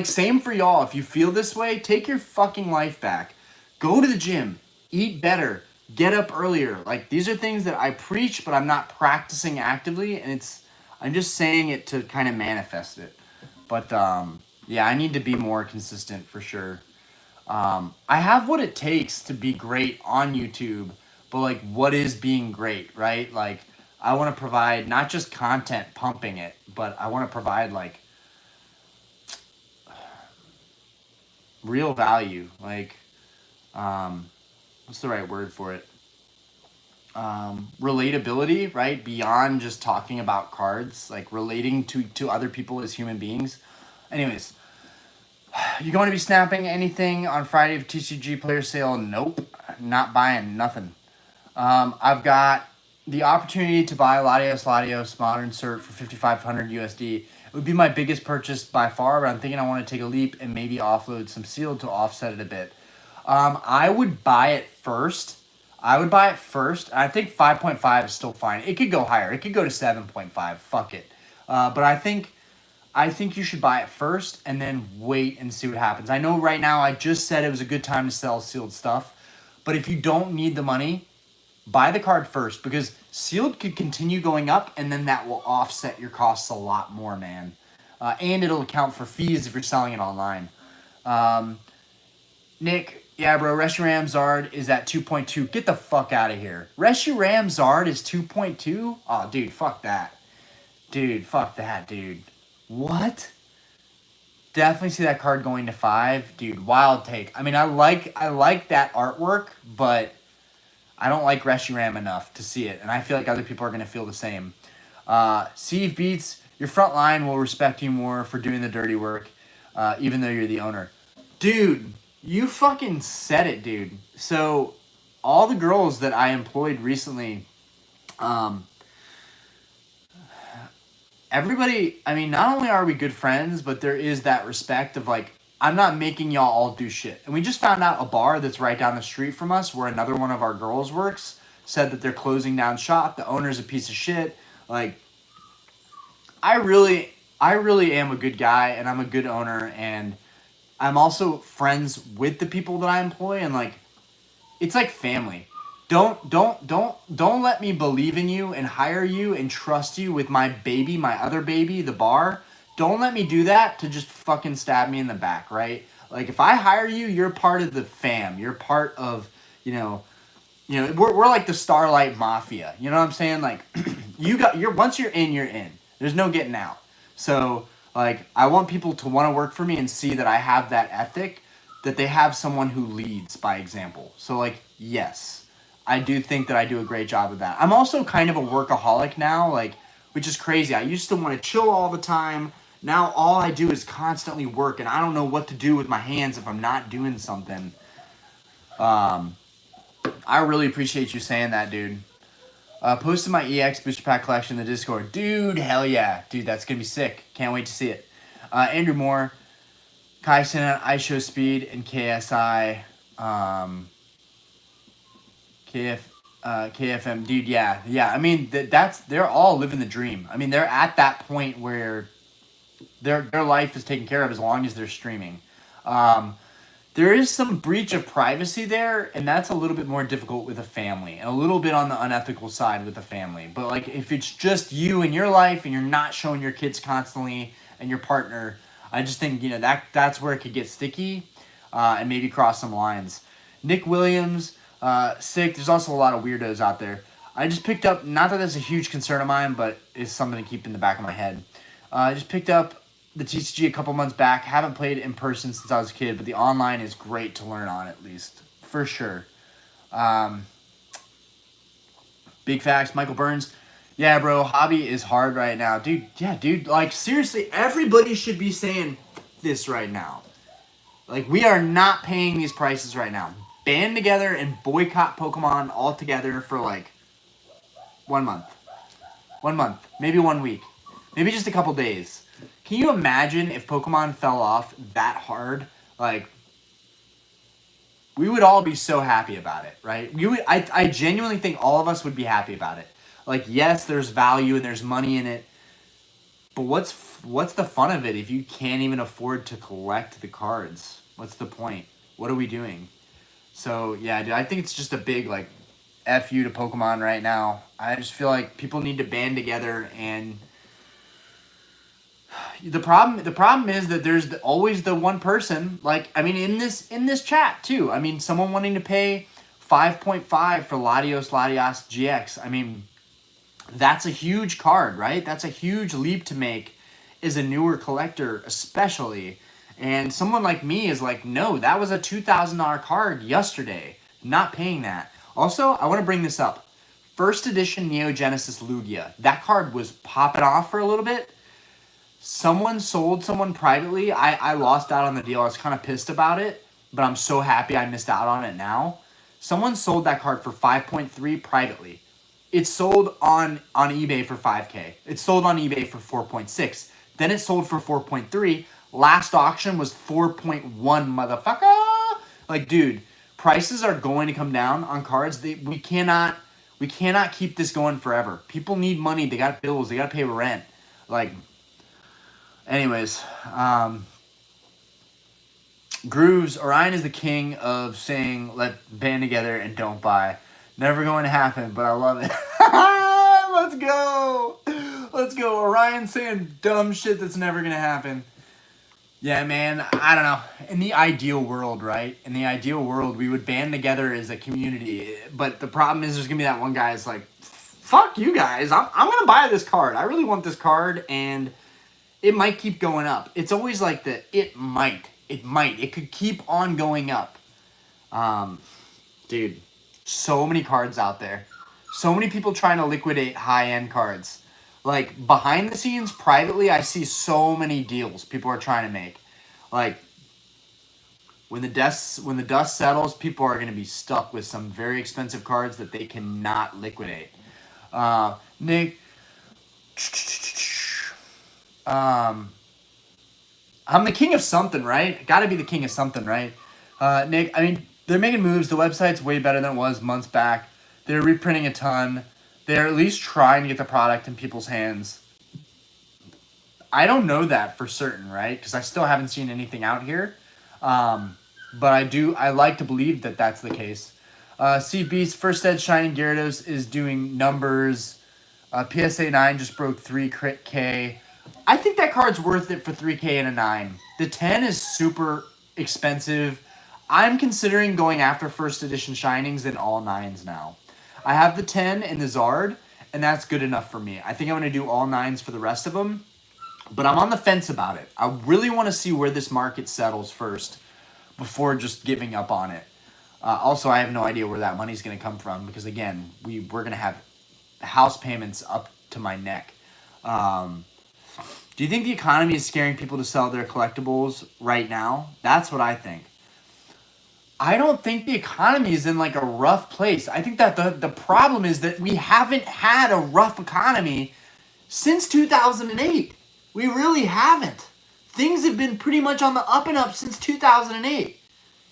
same for y'all. If you feel this way, take your fucking life back. Go to the gym, eat better, get up earlier. Like, these are things that I preach, but I'm not practicing actively, and I'm just saying it to kind of manifest it. But yeah, I need to be more consistent for sure. I have what it takes to be great on YouTube, but like, what is being great, right? Like, I want to provide not just content pumping it, but I want to provide like real value. Like, what's the right word for it? Relatability, right? Beyond just talking about cards, like relating to other people as human beings. Anyways, you going to be snapping anything on Friday of TCG player sale? Nope, not buying nothing. I've got the opportunity to buy Latios Modern Cert for 5,500 USD. It would be my biggest purchase by far, but I'm thinking I want to take a leap and maybe offload some sealed to offset it a bit. I would buy it first. I think 5.5 is still fine. It could go higher. It could go to 7.5. Fuck it. But I think you should buy it first and then wait and see what happens. I know right now I just said it was a good time to sell sealed stuff, but if you don't need the money, buy the card first, because sealed could continue going up, and then that will offset your costs a lot more, man. And it'll account for fees if you're selling it online. Nick, yeah, bro, Reshiram Zard is at 2.2. Get the fuck out of here. Reshiram Zard is 2.2? Oh, dude, fuck that. Dude, fuck that, dude. What? Definitely see that card going to 5. Dude, wild take. I mean, I like that artwork, but I don't like Reshiram enough to see it, and I feel like other people are going to feel the same. Steve Beats, your front line will respect you more for doing the dirty work, even though you're the owner. Dude, you fucking said it, dude. So, all the girls that I employed recently, everybody, I mean, not only are we good friends, but there is that respect of like, I'm not making y'all all do shit. And we just found out a bar that's right down the street from us where another one of our girls works said that they're closing down shop. The owner's a piece of shit. Like, I really am a good guy, and I'm a good owner, and I'm also friends with the people that I employ, and like, it's like family. Don't let me believe in you and hire you and trust you with my baby, my other baby, the bar. Don't let me do that to just fucking stab me in the back, right? Like, if I hire you, you're part of the fam. You're part of, we're like the Starlight Mafia. You know what I'm saying? Like, once you're in, you're in. There's no getting out. So, like, I want people to want to work for me and see that I have that ethic, that they have someone who leads by example. So, like, yes, I do think that I do a great job of that. I'm also kind of a workaholic now, like, which is crazy. I used to want to chill all the time. Now all I do is constantly work, and I don't know what to do with my hands if I'm not doing something. I really appreciate you saying that, dude. Posted my EX booster pack collection in the Discord. Dude, hell yeah. Dude, that's going to be sick. Can't wait to see it. Andrew Moore, Kai Sinan, ISHO Speed, and KSI. KFM. Dude, yeah. Yeah, I mean, they're all living the dream. I mean, they're at that point where their life is taken care of as long as they're streaming. There is some breach of privacy there, and that's a little bit more difficult with a family, and a little bit on the unethical side with a family. But like, if it's just you and your life, and you're not showing your kids constantly, and your partner, I just think that's where it could get sticky, and maybe cross some lines. Nick Williams, sick. There's also a lot of weirdos out there. I just picked up, not that that's a huge concern of mine, but it's something to keep in the back of my head. I just picked up the TCG a couple months back. Haven't played it in person since I was a kid, but the online is great to learn on, at least, for sure. Big facts. Michael Burns. Yeah, bro, hobby is hard right now. Dude, yeah, dude, like, seriously, everybody should be saying this right now. Like, we are not paying these prices right now. Band together and boycott Pokemon all together for, like, 1 month. 1 month. Maybe 1 week. Maybe just a couple days. Can you imagine if Pokemon fell off that hard? Like, we would all be so happy about it, right? I genuinely think all of us would be happy about it. Like, yes, there's value and there's money in it, but what's the fun of it if you can't even afford to collect the cards? What's the point? What are we doing? So yeah, dude, I think it's just a big like F you to Pokemon right now. I just feel like people need to band together, and the problem is that there's always the one person, like, I mean, in this chat too. I mean, someone wanting to pay 5.5 for Latios GX. I mean, that's a huge card, right? That's a huge leap to make as a newer collector, especially. And someone like me is like, no, that was a $2,000 card yesterday. Not paying that. Also, I want to bring this up. First edition Neo Genesis Lugia. That card was popping off for a little bit. Someone sold someone privately. I lost out on the deal. I was kind of pissed about it, but I'm so happy I missed out on it now. Someone sold that card for 5.3 privately. It's sold on eBay for 5K. It's sold on eBay for 4.6. Then it sold for 4.3. Last auction was 4.1, motherfucker. Like, dude, prices are going to come down on cards. We cannot keep this going forever. People need money. They got bills. They got to pay rent. Like, anyways, Grooves, Orion is the king of saying, let band together and don't buy. Never going to happen, but I love it. Let's go. Let's go. Orion saying dumb shit that's never going to happen. Yeah, man, I don't know. In the ideal world, right? In the ideal world, we would band together as a community. But the problem is there's going to be that one guy that's like, fuck you guys. I'm going to buy this card. I really want this card, and it might keep going up. It's always like it might. It could keep on going up. Dude, so many cards out there. So many people trying to liquidate high-end cards. Like, behind the scenes, privately, I see so many deals people are trying to make. Like, when the dust settles, people are going to be stuck with some very expensive cards that they cannot liquidate. Nick, I'm the king of something, right? Got to be the king of something, right? Nick, I mean, they're making moves. The website's way better than it was months back. They're reprinting a ton. They're at least trying to get the product in people's hands. I don't know that for certain, right? Because I still haven't seen anything out here. But I like to believe that that's the case. Steve Beast, First Ed Shining Gyarados is doing numbers. PSA 9 just broke 3 crit K. I think that card's worth it for 3K and a 9. The 10 is super expensive. I'm considering going after first edition Shinings in all 9s now. I have the 10 and the Zard, and that's good enough for me. I think I'm going to do all 9s for the rest of them, but I'm on the fence about it. I really want to see where this market settles first before just giving up on it. Also, I have no idea where that money's going to come from because, again, we're going to have house payments up to my neck. Do you think the economy is scaring people to sell their collectibles right now? That's what I think. I don't think the economy is in like a rough place. I think that the problem is that we haven't had a rough economy since 2008. We really haven't. Things have been pretty much on the up and up since 2008.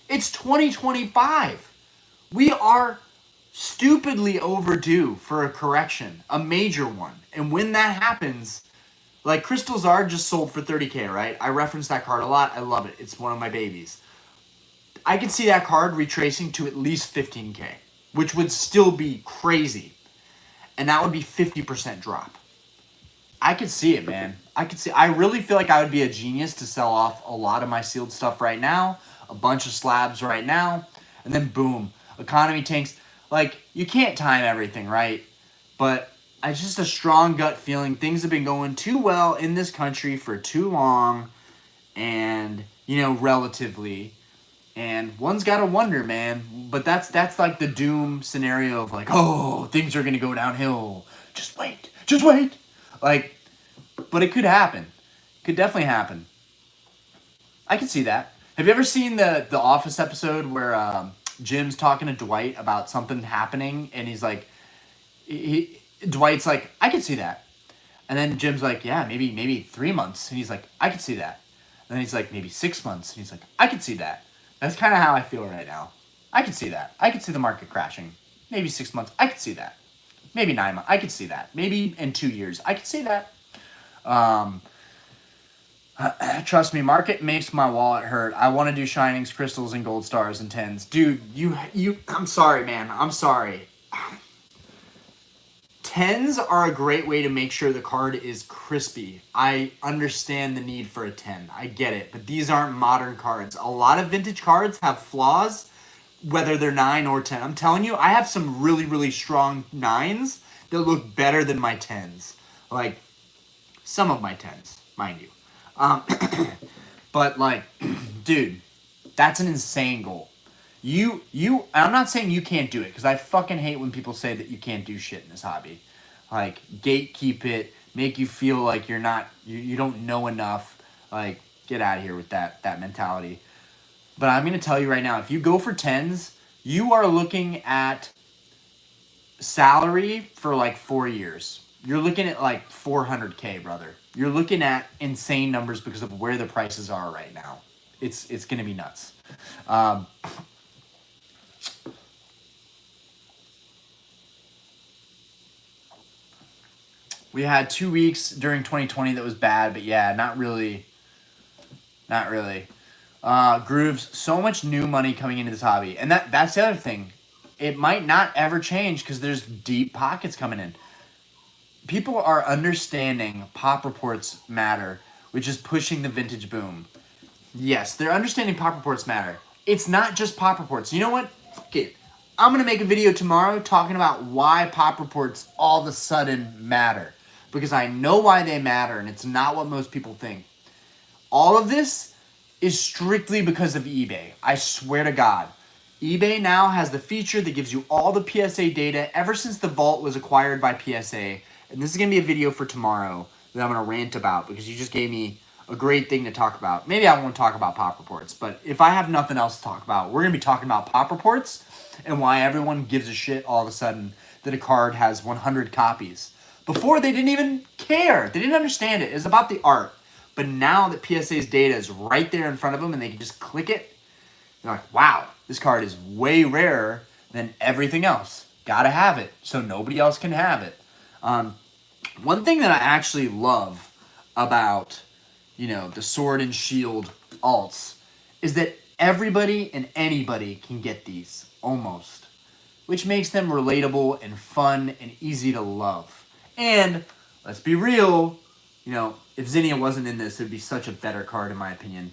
It's 2025. We are stupidly overdue for a correction, a major one. And when that happens, like Crystal Zard just sold for 30K, right? I reference that card a lot. I love it. It's one of my babies. I could see that card retracing to at least 15K, which would still be crazy. And that would be 50% drop. I could see it, man. I really feel like I would be a genius to sell off a lot of my sealed stuff right now, a bunch of slabs right now, and then boom, economy tanks. Like, you can't time everything, right? But it's just a strong gut feeling. Things have been going too well in this country for too long, and, relatively. And one's got to wonder, man. But that's like the doom scenario of like, oh, things are going to go downhill. Just wait. Like, but it could happen. Could definitely happen. I can see that. Have you ever seen the Office episode where Jim's talking to Dwight about something happening, and he's like, Dwight's like, I could see that. And then Jim's like, yeah, maybe 3 months. And he's like, I could see that. And then he's like, maybe 6 months. And he's like, I could see that. That's kind of how I feel right now. I could see that. I could see the market crashing. Maybe 6 months. I could see that. Maybe 9 months. I could see that. Maybe in 2 years. I could see that. Trust me, market makes my wallet hurt. I want to do shinings, crystals, and gold stars and tens. Dude, I'm sorry, man. I'm sorry. Tens are a great way to make sure the card is crispy. I understand the need for a 10. I get it. But these aren't modern cards. A lot of vintage cards have flaws, whether they're 9 or 10. I'm telling you, I have some really, really strong 9s that look better than my 10s. Like, some of my 10s, mind you. But, like, dude, that's an insane goal. I'm not saying you can't do it, because I fucking hate when people say that you can't do shit in this hobby. Like, gatekeep it, make you feel like you're not, you don't know enough. Like, get out of here with that mentality. But I'm going to tell you right now, if you go for 10s, you are looking at salary for like 4 years. You're looking at like 400K, brother. You're looking at insane numbers because of where the prices are right now. It's going to be nuts. We had 2 weeks during 2020 that was bad, but yeah, not really. Not really. Grooves, so much new money coming into this hobby. And that's the other thing. It might not ever change because there's deep pockets coming in. People are understanding pop reports matter, which is pushing the vintage boom. Yes, they're understanding pop reports matter. It's not just pop reports. You know what? Fuck it. I'm going to make a video tomorrow talking about why pop reports all of a sudden matter. Because I know why they matter, and it's not what most people think. All of this is strictly because of eBay. I swear to God. eBay now has the feature that gives you all the PSA data ever since the vault was acquired by PSA. And this is going to be a video for tomorrow that I'm going to rant about because you just gave me a great thing to talk about. Maybe I won't talk about pop reports, but if I have nothing else to talk about, we're going to be talking about pop reports and why everyone gives a shit all of a sudden that a card has 100 copies. Before, they didn't even care. They didn't understand it. It was about the art. But now that PSA's data is right there in front of them and they can just click it, they're like, wow, this card is way rarer than everything else. Gotta have it so nobody else can have it. One thing that I actually love about, the sword and shield alts is that everybody and anybody can get these, almost. Which makes them relatable and fun and easy to love. And, let's be real, if Zinnia wasn't in this, it would be such a better card in my opinion.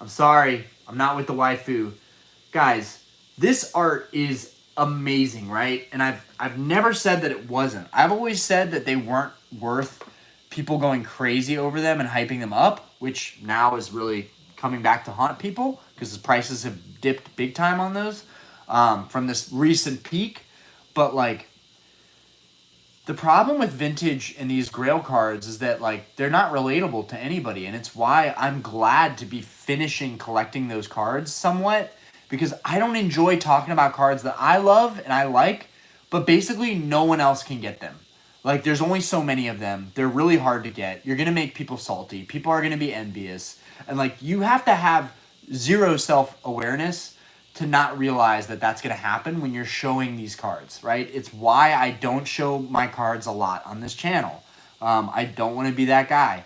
I'm sorry, I'm not with the waifu. Guys, this art is amazing, right? And I've never said that it wasn't. I've always said that they weren't worth people going crazy over them and hyping them up, which now is really coming back to haunt people because the prices have dipped big time on those from this recent peak. But like, the problem with vintage and these grail cards is that like they're not relatable to anybody, and it's why I'm glad to be finishing collecting those cards somewhat, because I don't enjoy talking about cards that I love and I like, but basically no one else can get them. Like, there's only so many of them. They're really hard to get. You're going to make people salty. People are going to be envious. And like, you have to have zero self-awareness to not realize that that's going to happen when you're showing these cards, right? It's why I don't show my cards a lot on this channel. I don't want to be that guy.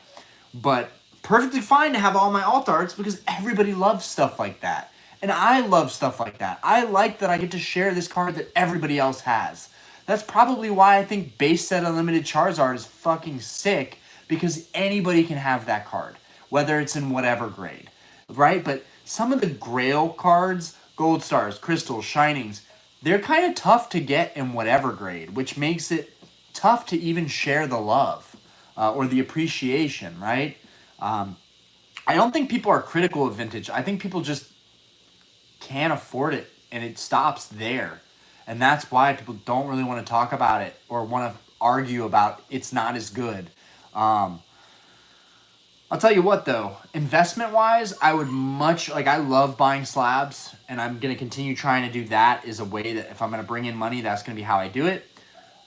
But perfectly fine to have all my alt arts because everybody loves stuff like that. And I love stuff like that. I like that I get to share this card that everybody else has. That's probably why I think base set unlimited Charizard is fucking sick, because anybody can have that card, whether it's in whatever grade, right? But some of the grail cards, gold stars, crystals, shinings, they're kind of tough to get in whatever grade, which makes it tough to even share the love or the appreciation, right? I don't think people are critical of vintage. I think people just can't afford it, and it stops there. And that's why people don't really want to talk about it or want to argue about it's not as good. I'll tell you what, though, investment-wise, I would I love buying slabs, and I'm going to continue trying to do that as a way that if I'm going to bring in money, that's going to be how I do it.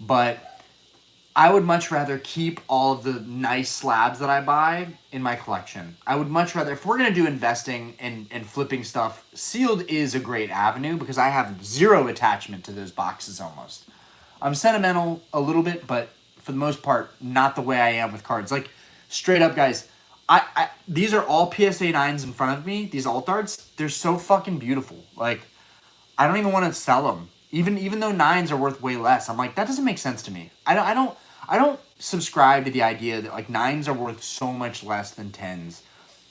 But I would much rather keep all of the nice slabs that I buy in my collection. I would much rather, if we're going to do investing and flipping stuff, sealed is a great avenue because I have zero attachment to those boxes almost. I'm sentimental a little bit, but for the most part, not the way I am with cards. Like, straight up, guys, these are all PSA 9s in front of me, these alt arts. They're so fucking beautiful. Like, I don't even want to sell them. Even though 9s are worth way less, I'm like, that doesn't make sense to me. I don't subscribe to the idea that like 9s are worth so much less than 10s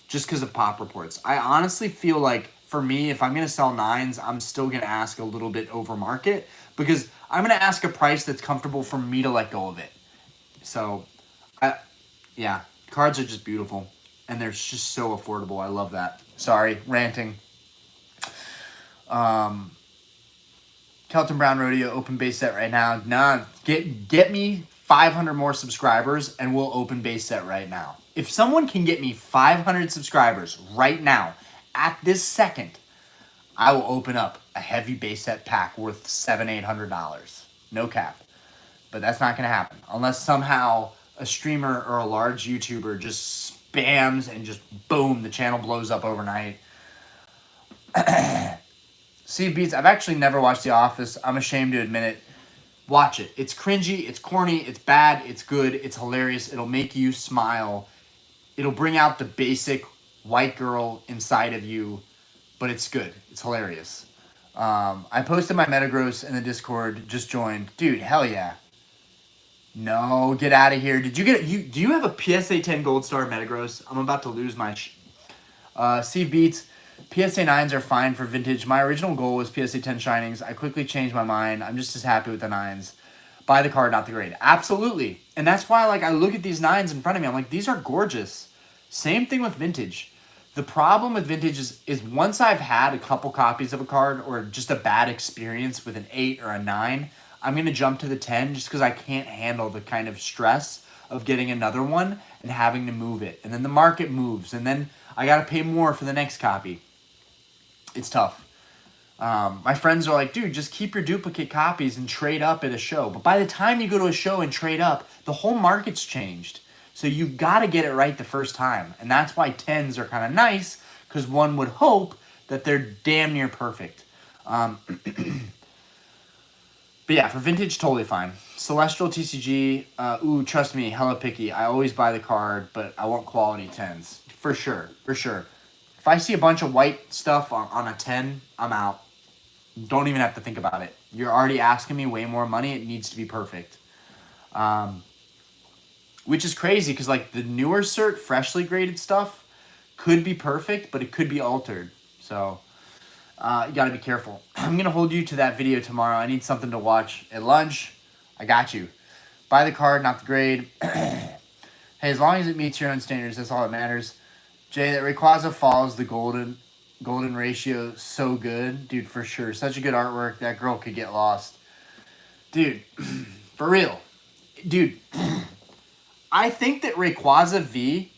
just because of pop reports. I honestly feel like for me, if I'm gonna sell 9s, I'm still gonna ask a little bit over market because I'm gonna ask a price that's comfortable for me to let go of it. So, yeah, cards are just beautiful and they're just so affordable. I love that. Sorry, ranting. Kelton Brown Rodeo open base set right now. Nah, get me 500 more subscribers and we'll open base set right now. If someone can get me 500 subscribers right now, at this second, I will open up a heavy base set pack worth $700-800. No cap. But that's not going to happen unless somehow a streamer or a large YouTuber just spams and just boom, the channel blows up overnight. Steve Beats, I've actually never watched The Office. I'm ashamed to admit it. Watch it. It's cringy, it's corny, it's bad, it's good, it's hilarious. It'll make you smile. It'll bring out the basic white girl inside of you, but it's good. It's hilarious. I posted my Metagross in the Discord. Just joined. Dude, hell yeah. No, get out of here. Did you get do you have a PSA 10 Gold Star Metagross? I'm about to lose my Steve Beats. PSA 9s are fine for vintage. My original goal was PSA 10 Shinings. I quickly changed my mind. I'm just as happy with the 9s. Buy the card, not the grade. Absolutely. And that's why like I look at these 9s in front of me. I'm like, these are gorgeous. Same thing with vintage. The problem with vintage is once I've had a couple copies of a card or just a bad experience with an 8 or a 9, I'm going to jump to the 10 just because I can't handle the kind of stress of getting another one and having to move it. And then the market moves. And then I got to pay more for the next copy. It's tough. My friends are like, dude, just keep your duplicate copies and trade up at a show. But by the time you go to a show and trade up, the whole market's changed. So you've got to get it right the first time. And that's why 10s are kind of nice, because one would hope that they're damn near perfect. But yeah, for vintage, totally fine. Celestial TCG, ooh, trust me, hella picky. I always buy the card, but I want quality 10s. For sure, for sure. If I see a bunch of white stuff on a 10, I'm out. Don't even have to think about it. You're already asking me way more money. It needs to be perfect. Which is crazy because like the newer cert, freshly graded stuff could be perfect, but it could be altered. So you got to be careful. I'm going to hold you to that video tomorrow. I need something to watch at lunch. I got you. Buy the card, not the grade. Hey, as long as it meets your own standards, that's all that matters. Jay, that Rayquaza Falls, the golden ratio, so good. Dude, for sure. Such a good artwork. That girl could get lost. Dude, for real. Dude, I think that Rayquaza V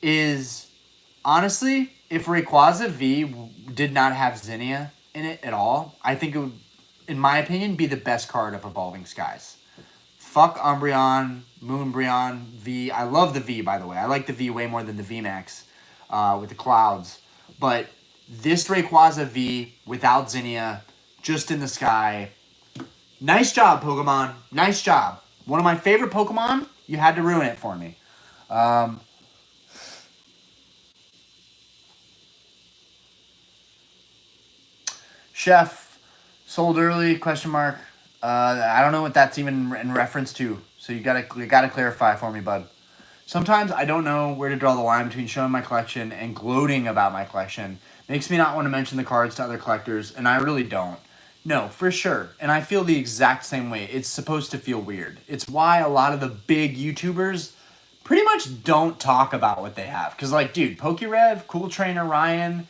is, honestly, if Rayquaza V did not have Zinnia in it at all, I think it would, in my opinion, be the best card of Evolving Skies. Fuck Umbreon, Moonbreon, V. I love the V, by the way. I like the V way more than the VMAX with the clouds. But this Rayquaza V without Zinnia, just in the sky. Nice job, Pokemon. Nice job. One of my favorite Pokemon. You had to ruin it for me. Chef, sold early, question mark. I don't know what that's even in reference to. So you gotta clarify for me, bud. Sometimes I don't know where to draw the line between showing my collection and gloating about my collection. Makes me not want to mention the cards to other collectors, and I really don't. No, for sure. And I feel the exact same way. It's supposed to feel weird. It's why a lot of the big YouTubers pretty much don't talk about what they have. Because, like, dude, Pokerev, Cool Trainer, Ryan,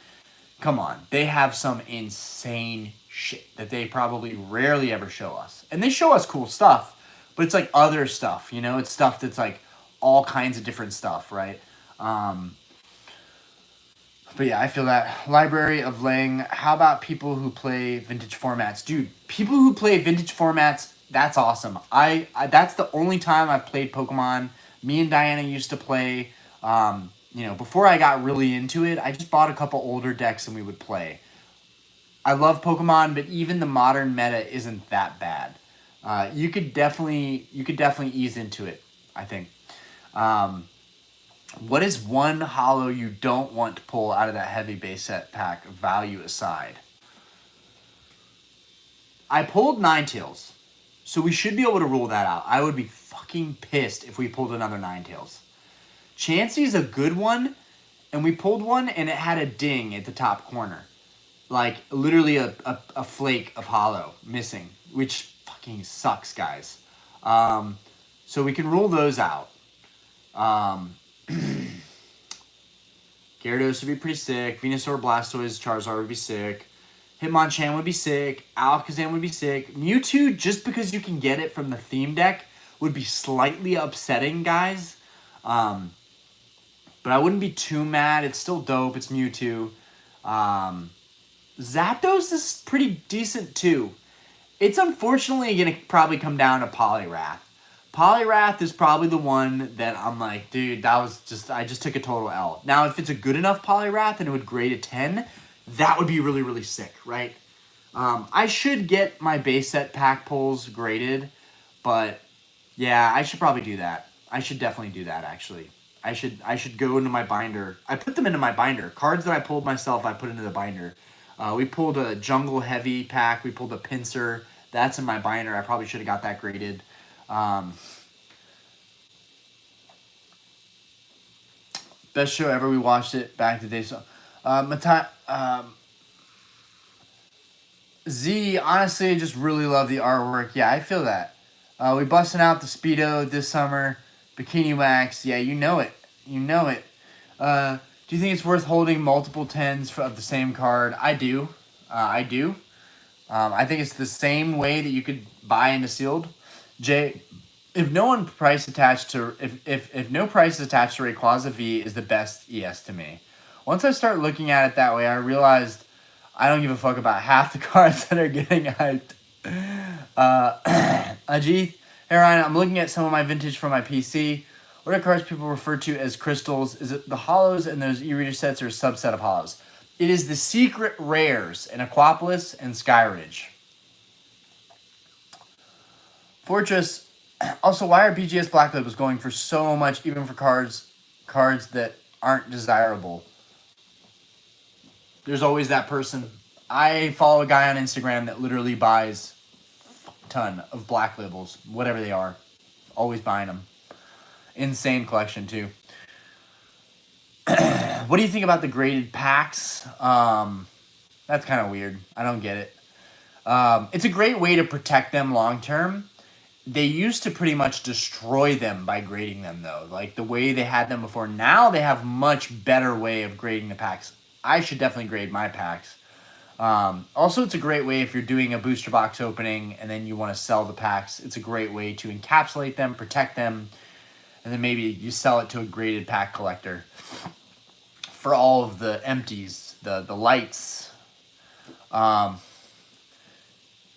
come on. They have some insane shit that they probably rarely ever show us. And they show us cool stuff, but it's like other stuff, you know? It's stuff that's like all kinds of different stuff, right? But yeah, I feel that. Library of Lang. How about people who play vintage formats? Dude, people who play vintage formats That's awesome. That's the only time I've played Pokemon. Me and Diana used to play. Before I got really into it, I just bought a couple older decks and we would play. I love Pokemon, but even the modern meta isn't that bad. You could definitely ease into it, I think. Um, what is one holo you don't want to pull out of that heavy base set pack, value aside? I pulled Ninetales, so we should be able to rule that out. I would be fucking pissed if we pulled another Ninetales. Chansey's a good one, and we pulled one, and it had a ding at the top corner. Like, literally a flake of holo missing, which fucking sucks, guys. So we can rule those out. Gyarados would be pretty sick. Venusaur, Blastoise, Charizard would be sick. Hitmonchan would be sick. Alakazam would be sick. Mewtwo, just because you can get it from the theme deck, would be slightly upsetting, guys. But I wouldn't be too mad. It's still dope. It's Mewtwo. Zapdos is pretty decent, too. It's unfortunately going to probably come down to Poliwrath. Poliwrath is probably the one that I'm like, dude, I just took a total L. Now, if it's a good enough Poliwrath and it would grade a 10, that would be really, really sick, right? I should get my base set pack pulls graded, but yeah, I should probably do that. I should definitely do that, actually. I should go into my binder. I put them into my binder. Cards that I pulled myself, I put into the binder. We pulled a Jungle Heavy pack. We pulled a Pinsir. That's in my binder. I probably should have got that graded. Best show ever. We watched it back in the day. So, Z, honestly, I just really love the artwork. Yeah, I feel that. We busting out the Speedo this summer. Bikini Wax. Yeah, you know it. You know it. Do you think it's worth holding multiple 10s of the same card? I do. I do. I think it's the same way that you could buy into sealed. Jay, if no price is attached to Rayquaza V is the best ES to me. Once I start looking at it that way, I realized I don't give a fuck about half the cards that are getting hyped. Ajith, hey Ryan, I'm looking at some of my vintage from my PC. What are cards people refer to as crystals? Is it the holos and those e-reader sets or a subset of holos? It is the secret rares in Aquapolis and Skyridge. Fortress. Also, why are BGS Black Labels going for so much, even for cards that aren't desirable? There's always that person. I follow a guy on Instagram that literally buys a ton of Black Labels, whatever they are. Always buying them. Insane collection, too. What do you think about the graded packs? That's kind of weird. I don't get it. It's a great way to protect them long term. They used to pretty much destroy them by grading them, though. Like the way they had them before. Now they have much better way of grading the packs. I should definitely grade my packs. Also, it's a great way if you're doing a booster box opening and then you want to sell the packs. It's a great way to encapsulate them, protect them, and then maybe you sell it to a graded pack collector for all of the empties, the lights.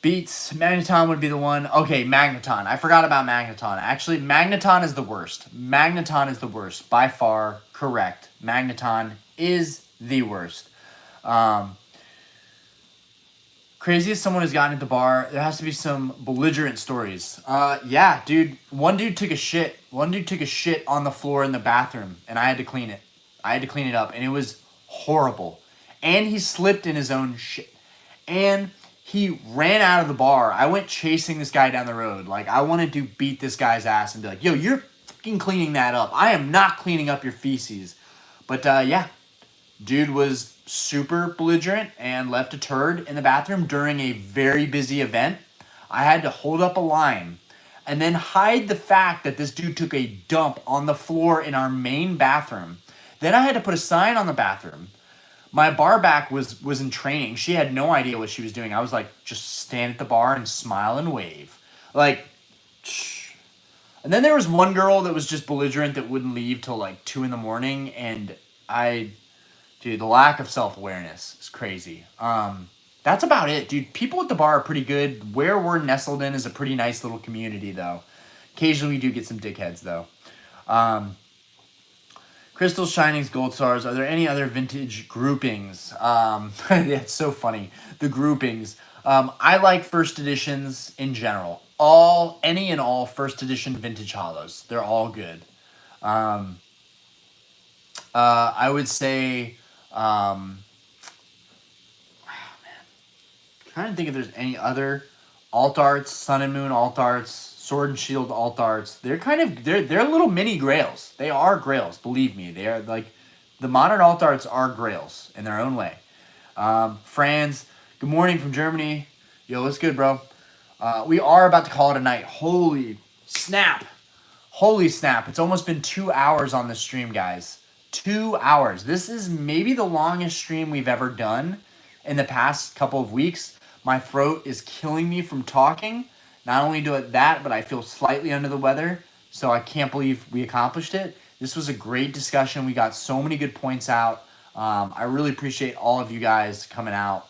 Beats, Magneton would be the one. Okay, Magneton. I forgot about Magneton. Actually, Magneton is the worst. Magneton is the worst. By far, correct. Magneton is the worst. Craziest someone has gotten at the bar. There has to be some belligerent stories. Yeah, dude. One dude took a shit. One dude took a shit on the floor in the bathroom, and I had to clean it. I had to clean it up, and it was horrible. And he slipped in his own shit. And he ran out of the bar. I went chasing this guy down the road. Like, I wanted to beat this guy's ass and be like, yo, you're fucking cleaning that up. I am not cleaning up your feces. But, yeah. Dude was super belligerent and left a turd in the bathroom during a very busy event. I had to hold up a line and then hide the fact that this dude took a dump on the floor in our main bathroom. Then I had to put a sign on the bathroom. My bar back was in training. She had no idea what she was doing. I was like, just stand at the bar and smile and wave. Like, shh. And then there was one girl that was just belligerent that wouldn't leave till like 2 in the morning. And dude, the lack of self-awareness is crazy. That's about it, dude. People at the bar are pretty good. Where we're nestled in is a pretty nice little community, though. Occasionally, we do get some dickheads, though. Crystal Shinings, Gold Stars. Are there any other vintage groupings? Yeah, it's so funny. The groupings. I like first editions in general. Any and all first edition vintage hollows. They're all good. I would say, trying to think if there's any other alt arts, Sun and Moon alt arts, Sword and Shield alt arts. They're little mini grails. They are grails, believe me. They are like the modern alt arts are grails in their own way. Franz, good morning from Germany. Yo, what's good, bro? We are about to call it a night. Holy snap! Holy snap! It's almost been 2 hours on the stream, guys. 2 hours. This is maybe the longest stream we've ever done in the past couple of weeks. My throat is killing me from talking. Not only do it that, but I feel slightly under the weather. So I can't believe we accomplished it. This was a great discussion. We got so many good points out. I really appreciate all of you guys coming out.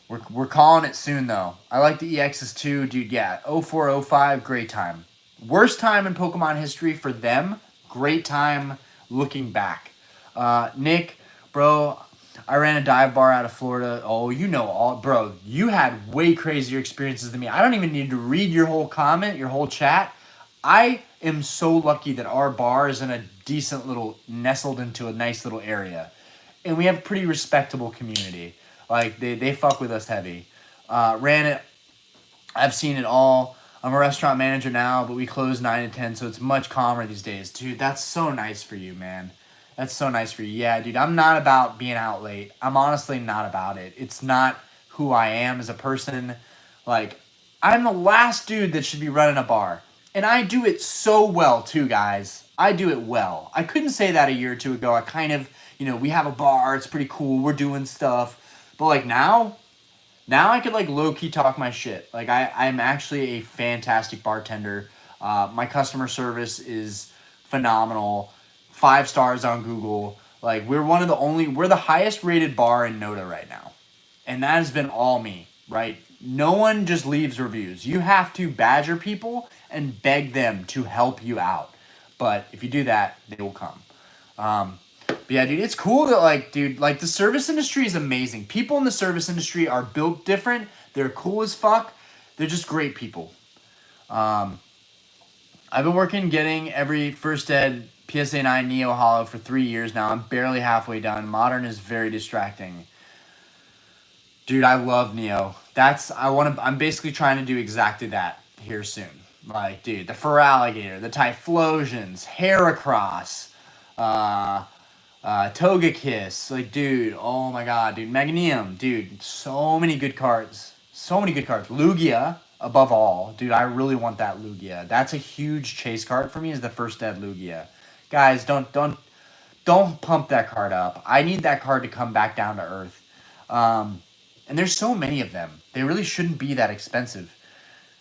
We're calling it soon, though. I like the EXs too, dude. Yeah, 0405, great time. Worst time in Pokemon history for them. Great time looking back. Nick, bro, I ran a dive bar out of Florida. Oh, you know all, bro. You had way crazier experiences than me. I don't even need to read your whole comment, your whole chat. I am so lucky that our bar is in a decent little, nestled into a nice little area. And we have a pretty respectable community. Like, they fuck with us heavy. Ran it. I've seen it all. I'm a restaurant manager now, but we close 9 to 10, so it's much calmer these days. Dude, that's so nice for you, man. That's so nice for you. Yeah, dude, I'm not about being out late. I'm honestly not about it. It's not who I am as a person. Like, I'm the last dude that should be running a bar. And I do it so well, too, guys. I do it well. I couldn't say that a year or two ago. I kind of, we have a bar. It's pretty cool. We're doing stuff. But, like, now I could, like, low-key talk my shit. Like, I'm actually a fantastic bartender. My customer service is phenomenal. 5 stars on Google. Like, we're the highest rated bar in Noda right now. And that has been all me, right? No one just leaves reviews. You have to badger people and beg them to help you out. But if you do that, they will come. But yeah, dude, it's cool that, like, dude, like, the service industry is amazing. People in the service industry are built different. They're cool as fuck. They're just great people. I've been working getting every first ed PSA 9 Neo Hollow for 3 years now. I'm barely halfway done. Modern is very distracting. Dude, I love Neo. I'm basically trying to do exactly that here soon. Like, dude, the Feraligatr, the Typhlosions, Heracross, Togekiss. Like, dude, oh my god, dude. Magneum, dude. So many good cards. So many good cards. Lugia, above all. Dude, I really want that Lugia. That's a huge chase card for me, is the first dead Lugia. Guys, don't pump that card up. I need that card to come back down to earth. And there's so many of them. They really shouldn't be that expensive.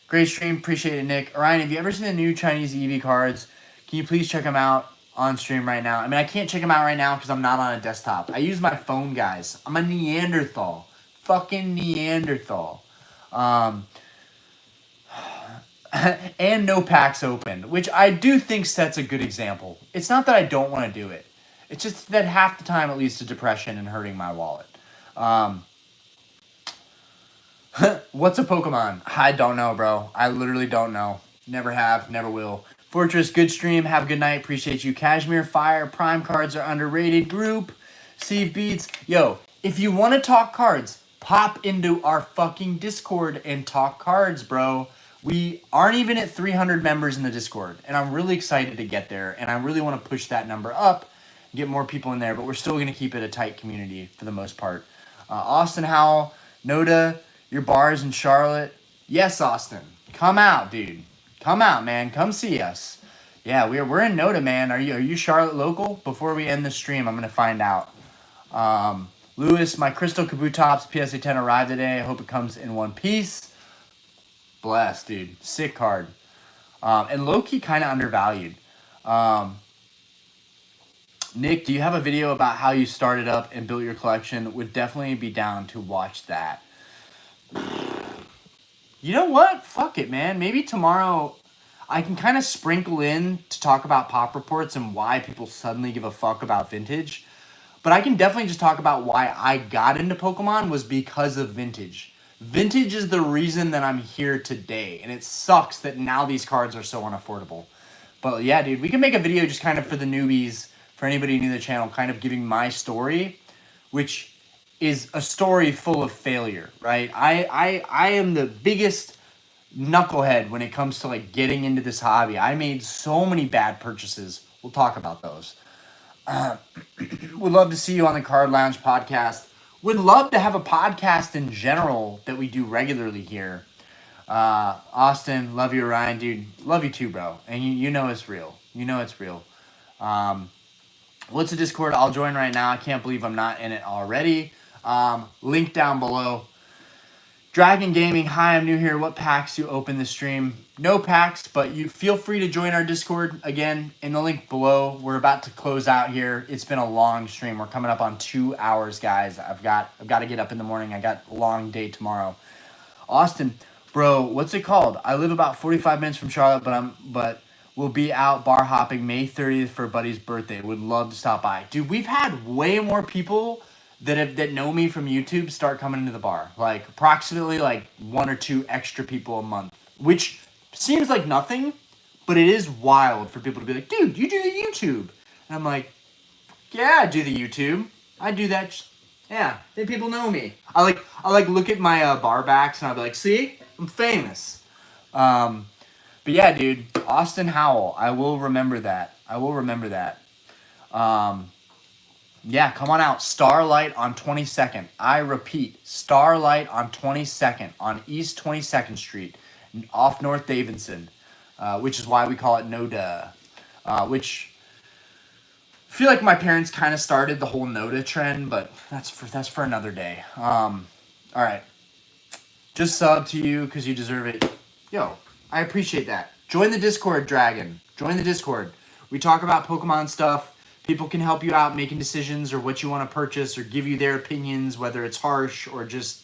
Great stream. Appreciate it, Nick. Ryan, have you ever seen the new Chinese EV cards? Can you please check them out on stream right now? I mean, I can't check them out right now because I'm not on a desktop. I use my phone, guys. I'm a Neanderthal. Fucking Neanderthal. And no packs opened, which I do think sets a good example. It's not that I don't want to do it. It's just that half the time it leads to depression and hurting my wallet. What's a Pokemon? I don't know, bro. I literally don't know. Never have, never will. Fortress, good stream. Have a good night. Appreciate you. Cashmere Fire, Prime cards are underrated. Group, Steve Beats. Yo, if you want to talk cards, pop into our fucking Discord and talk cards, bro. We aren't even at 300 members in the Discord, and I'm really excited to get there, and I really want to push that number up, get more people in there, but we're still going to keep it a tight community for the most part. Austin Howell, Noda, your bars in Charlotte. Yes, Austin. Come out, dude. Come out, man. Come see us. Yeah, we're in Noda, man. Are you Charlotte local? Before we end the stream, I'm going to find out. Lewis, my Crystal Kabutops PSA 10 arrived today. I hope it comes in one piece. Bless, dude. Sick card. And low-key kind of undervalued. Nick, do you have a video about how you started up and built your collection? Would definitely be down to watch that. You know what? Fuck it, man. Maybe tomorrow I can kind of sprinkle in to talk about pop reports and why people suddenly give a fuck about vintage. But I can definitely just talk about why I got into Pokemon was because of vintage. Vintage is the reason that I'm here today, and it sucks that now these cards are so unaffordable. But yeah, dude, we can make a video just kind of for the newbies, for anybody new to the channel, kind of giving my story, which is a story full of failure, right? I am the biggest knucklehead when it comes to like getting into this hobby. I made so many bad purchases. We'll talk about those. Would love to see you on the Card Lounge podcast. Would love to have a podcast in general that we do regularly here. Austin, love you, Ryan, dude. Love you too, bro. And you know it's real. You know it's real. What's the Discord? I'll join right now. I can't believe I'm not in it already. Link down below. Dragon Gaming, hi, I'm new here. What packs you open the stream? No packs, but you feel free to join our Discord again in the link below. We're about to close out here. It's been a long stream. We're coming up on 2 hours, guys. I've got to get up in the morning. I got a long day tomorrow. Austin, bro, what's it called? I live about 45 minutes from Charlotte, but we'll be out bar hopping May 30th for a buddy's birthday. Would love to stop by. Dude, we've had way more people that know me from YouTube start coming into the bar. Like approximately like 1 or 2 extra people a month, which seems like nothing, but it is wild for people to be like, dude, you do the YouTube. And I'm like, yeah, I do the YouTube. I do that. Yeah, then people know me. I like look at my bar backs and I'll be like, see, I'm famous. But yeah, dude, Austin Howell. I will remember that. Yeah, come on out. Starlight on 22nd. I repeat, Starlight on 22nd on East 22nd Street, off North Davidson, which is why we call it Noda. Which I feel like my parents kind of started the whole Noda trend, but that's for another day. All right, just sub to you because you deserve it. Yo, I appreciate that. Join the Discord, Dragon. Join the Discord. We talk about Pokemon stuff. People can help you out making decisions or what you want to purchase or give you their opinions, whether it's harsh or just,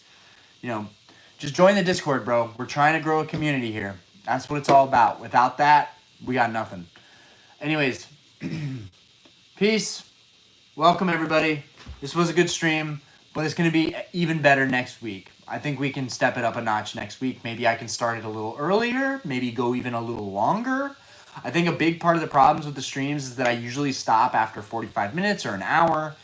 just join the Discord, bro. We're trying to grow a community here. That's what it's all about. Without that, we got nothing. Anyways, peace. Welcome, everybody. This was a good stream, but it's going to be even better next week. I think we can step it up a notch next week. Maybe I can start it a little earlier, maybe go even a little longer. I think a big part of the problems with the streams is that I usually stop after 45 minutes or an hour.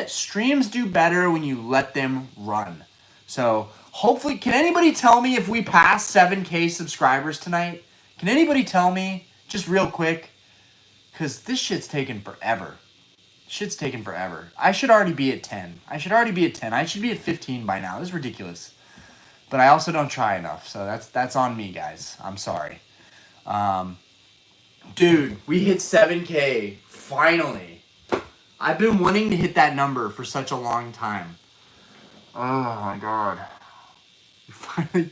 Streams do better when you let them run. So hopefully, can anybody tell me if we pass 7K subscribers tonight? Can anybody tell me just real quick? Because this shit's taking forever. I should already be at 10. I should be at 15 by now. This is ridiculous. But I also don't try enough. So that's on me, guys. I'm sorry. Dude, we hit 7K, finally. I've been wanting to hit that number for such a long time. Oh my god. We finally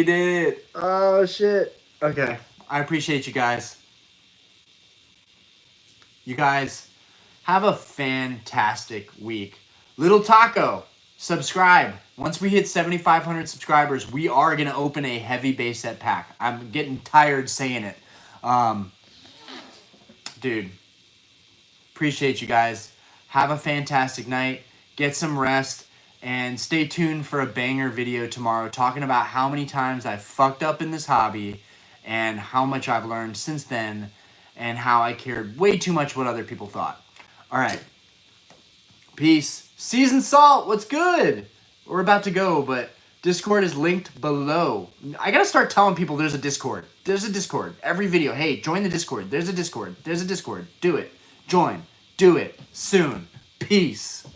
did it. Oh shit. Okay, I appreciate you guys. You guys, have a fantastic week. Little Taco, subscribe. Once we hit 7,500 subscribers, we are going to open a heavy base set pack. I'm getting tired saying it. Dude, appreciate you guys. Have a fantastic night. Get some rest. And stay tuned for a banger video tomorrow talking about how many times I've fucked up in this hobby and how much I've learned since then and how I cared way too much what other people thought. All right. Peace. Seasoned Salt, what's good? We're about to go, but Discord is linked below. I gotta start telling people there's a Discord. There's a Discord. Every video, hey, join the Discord. There's a Discord. Do it. Join. Do it. Soon. Peace.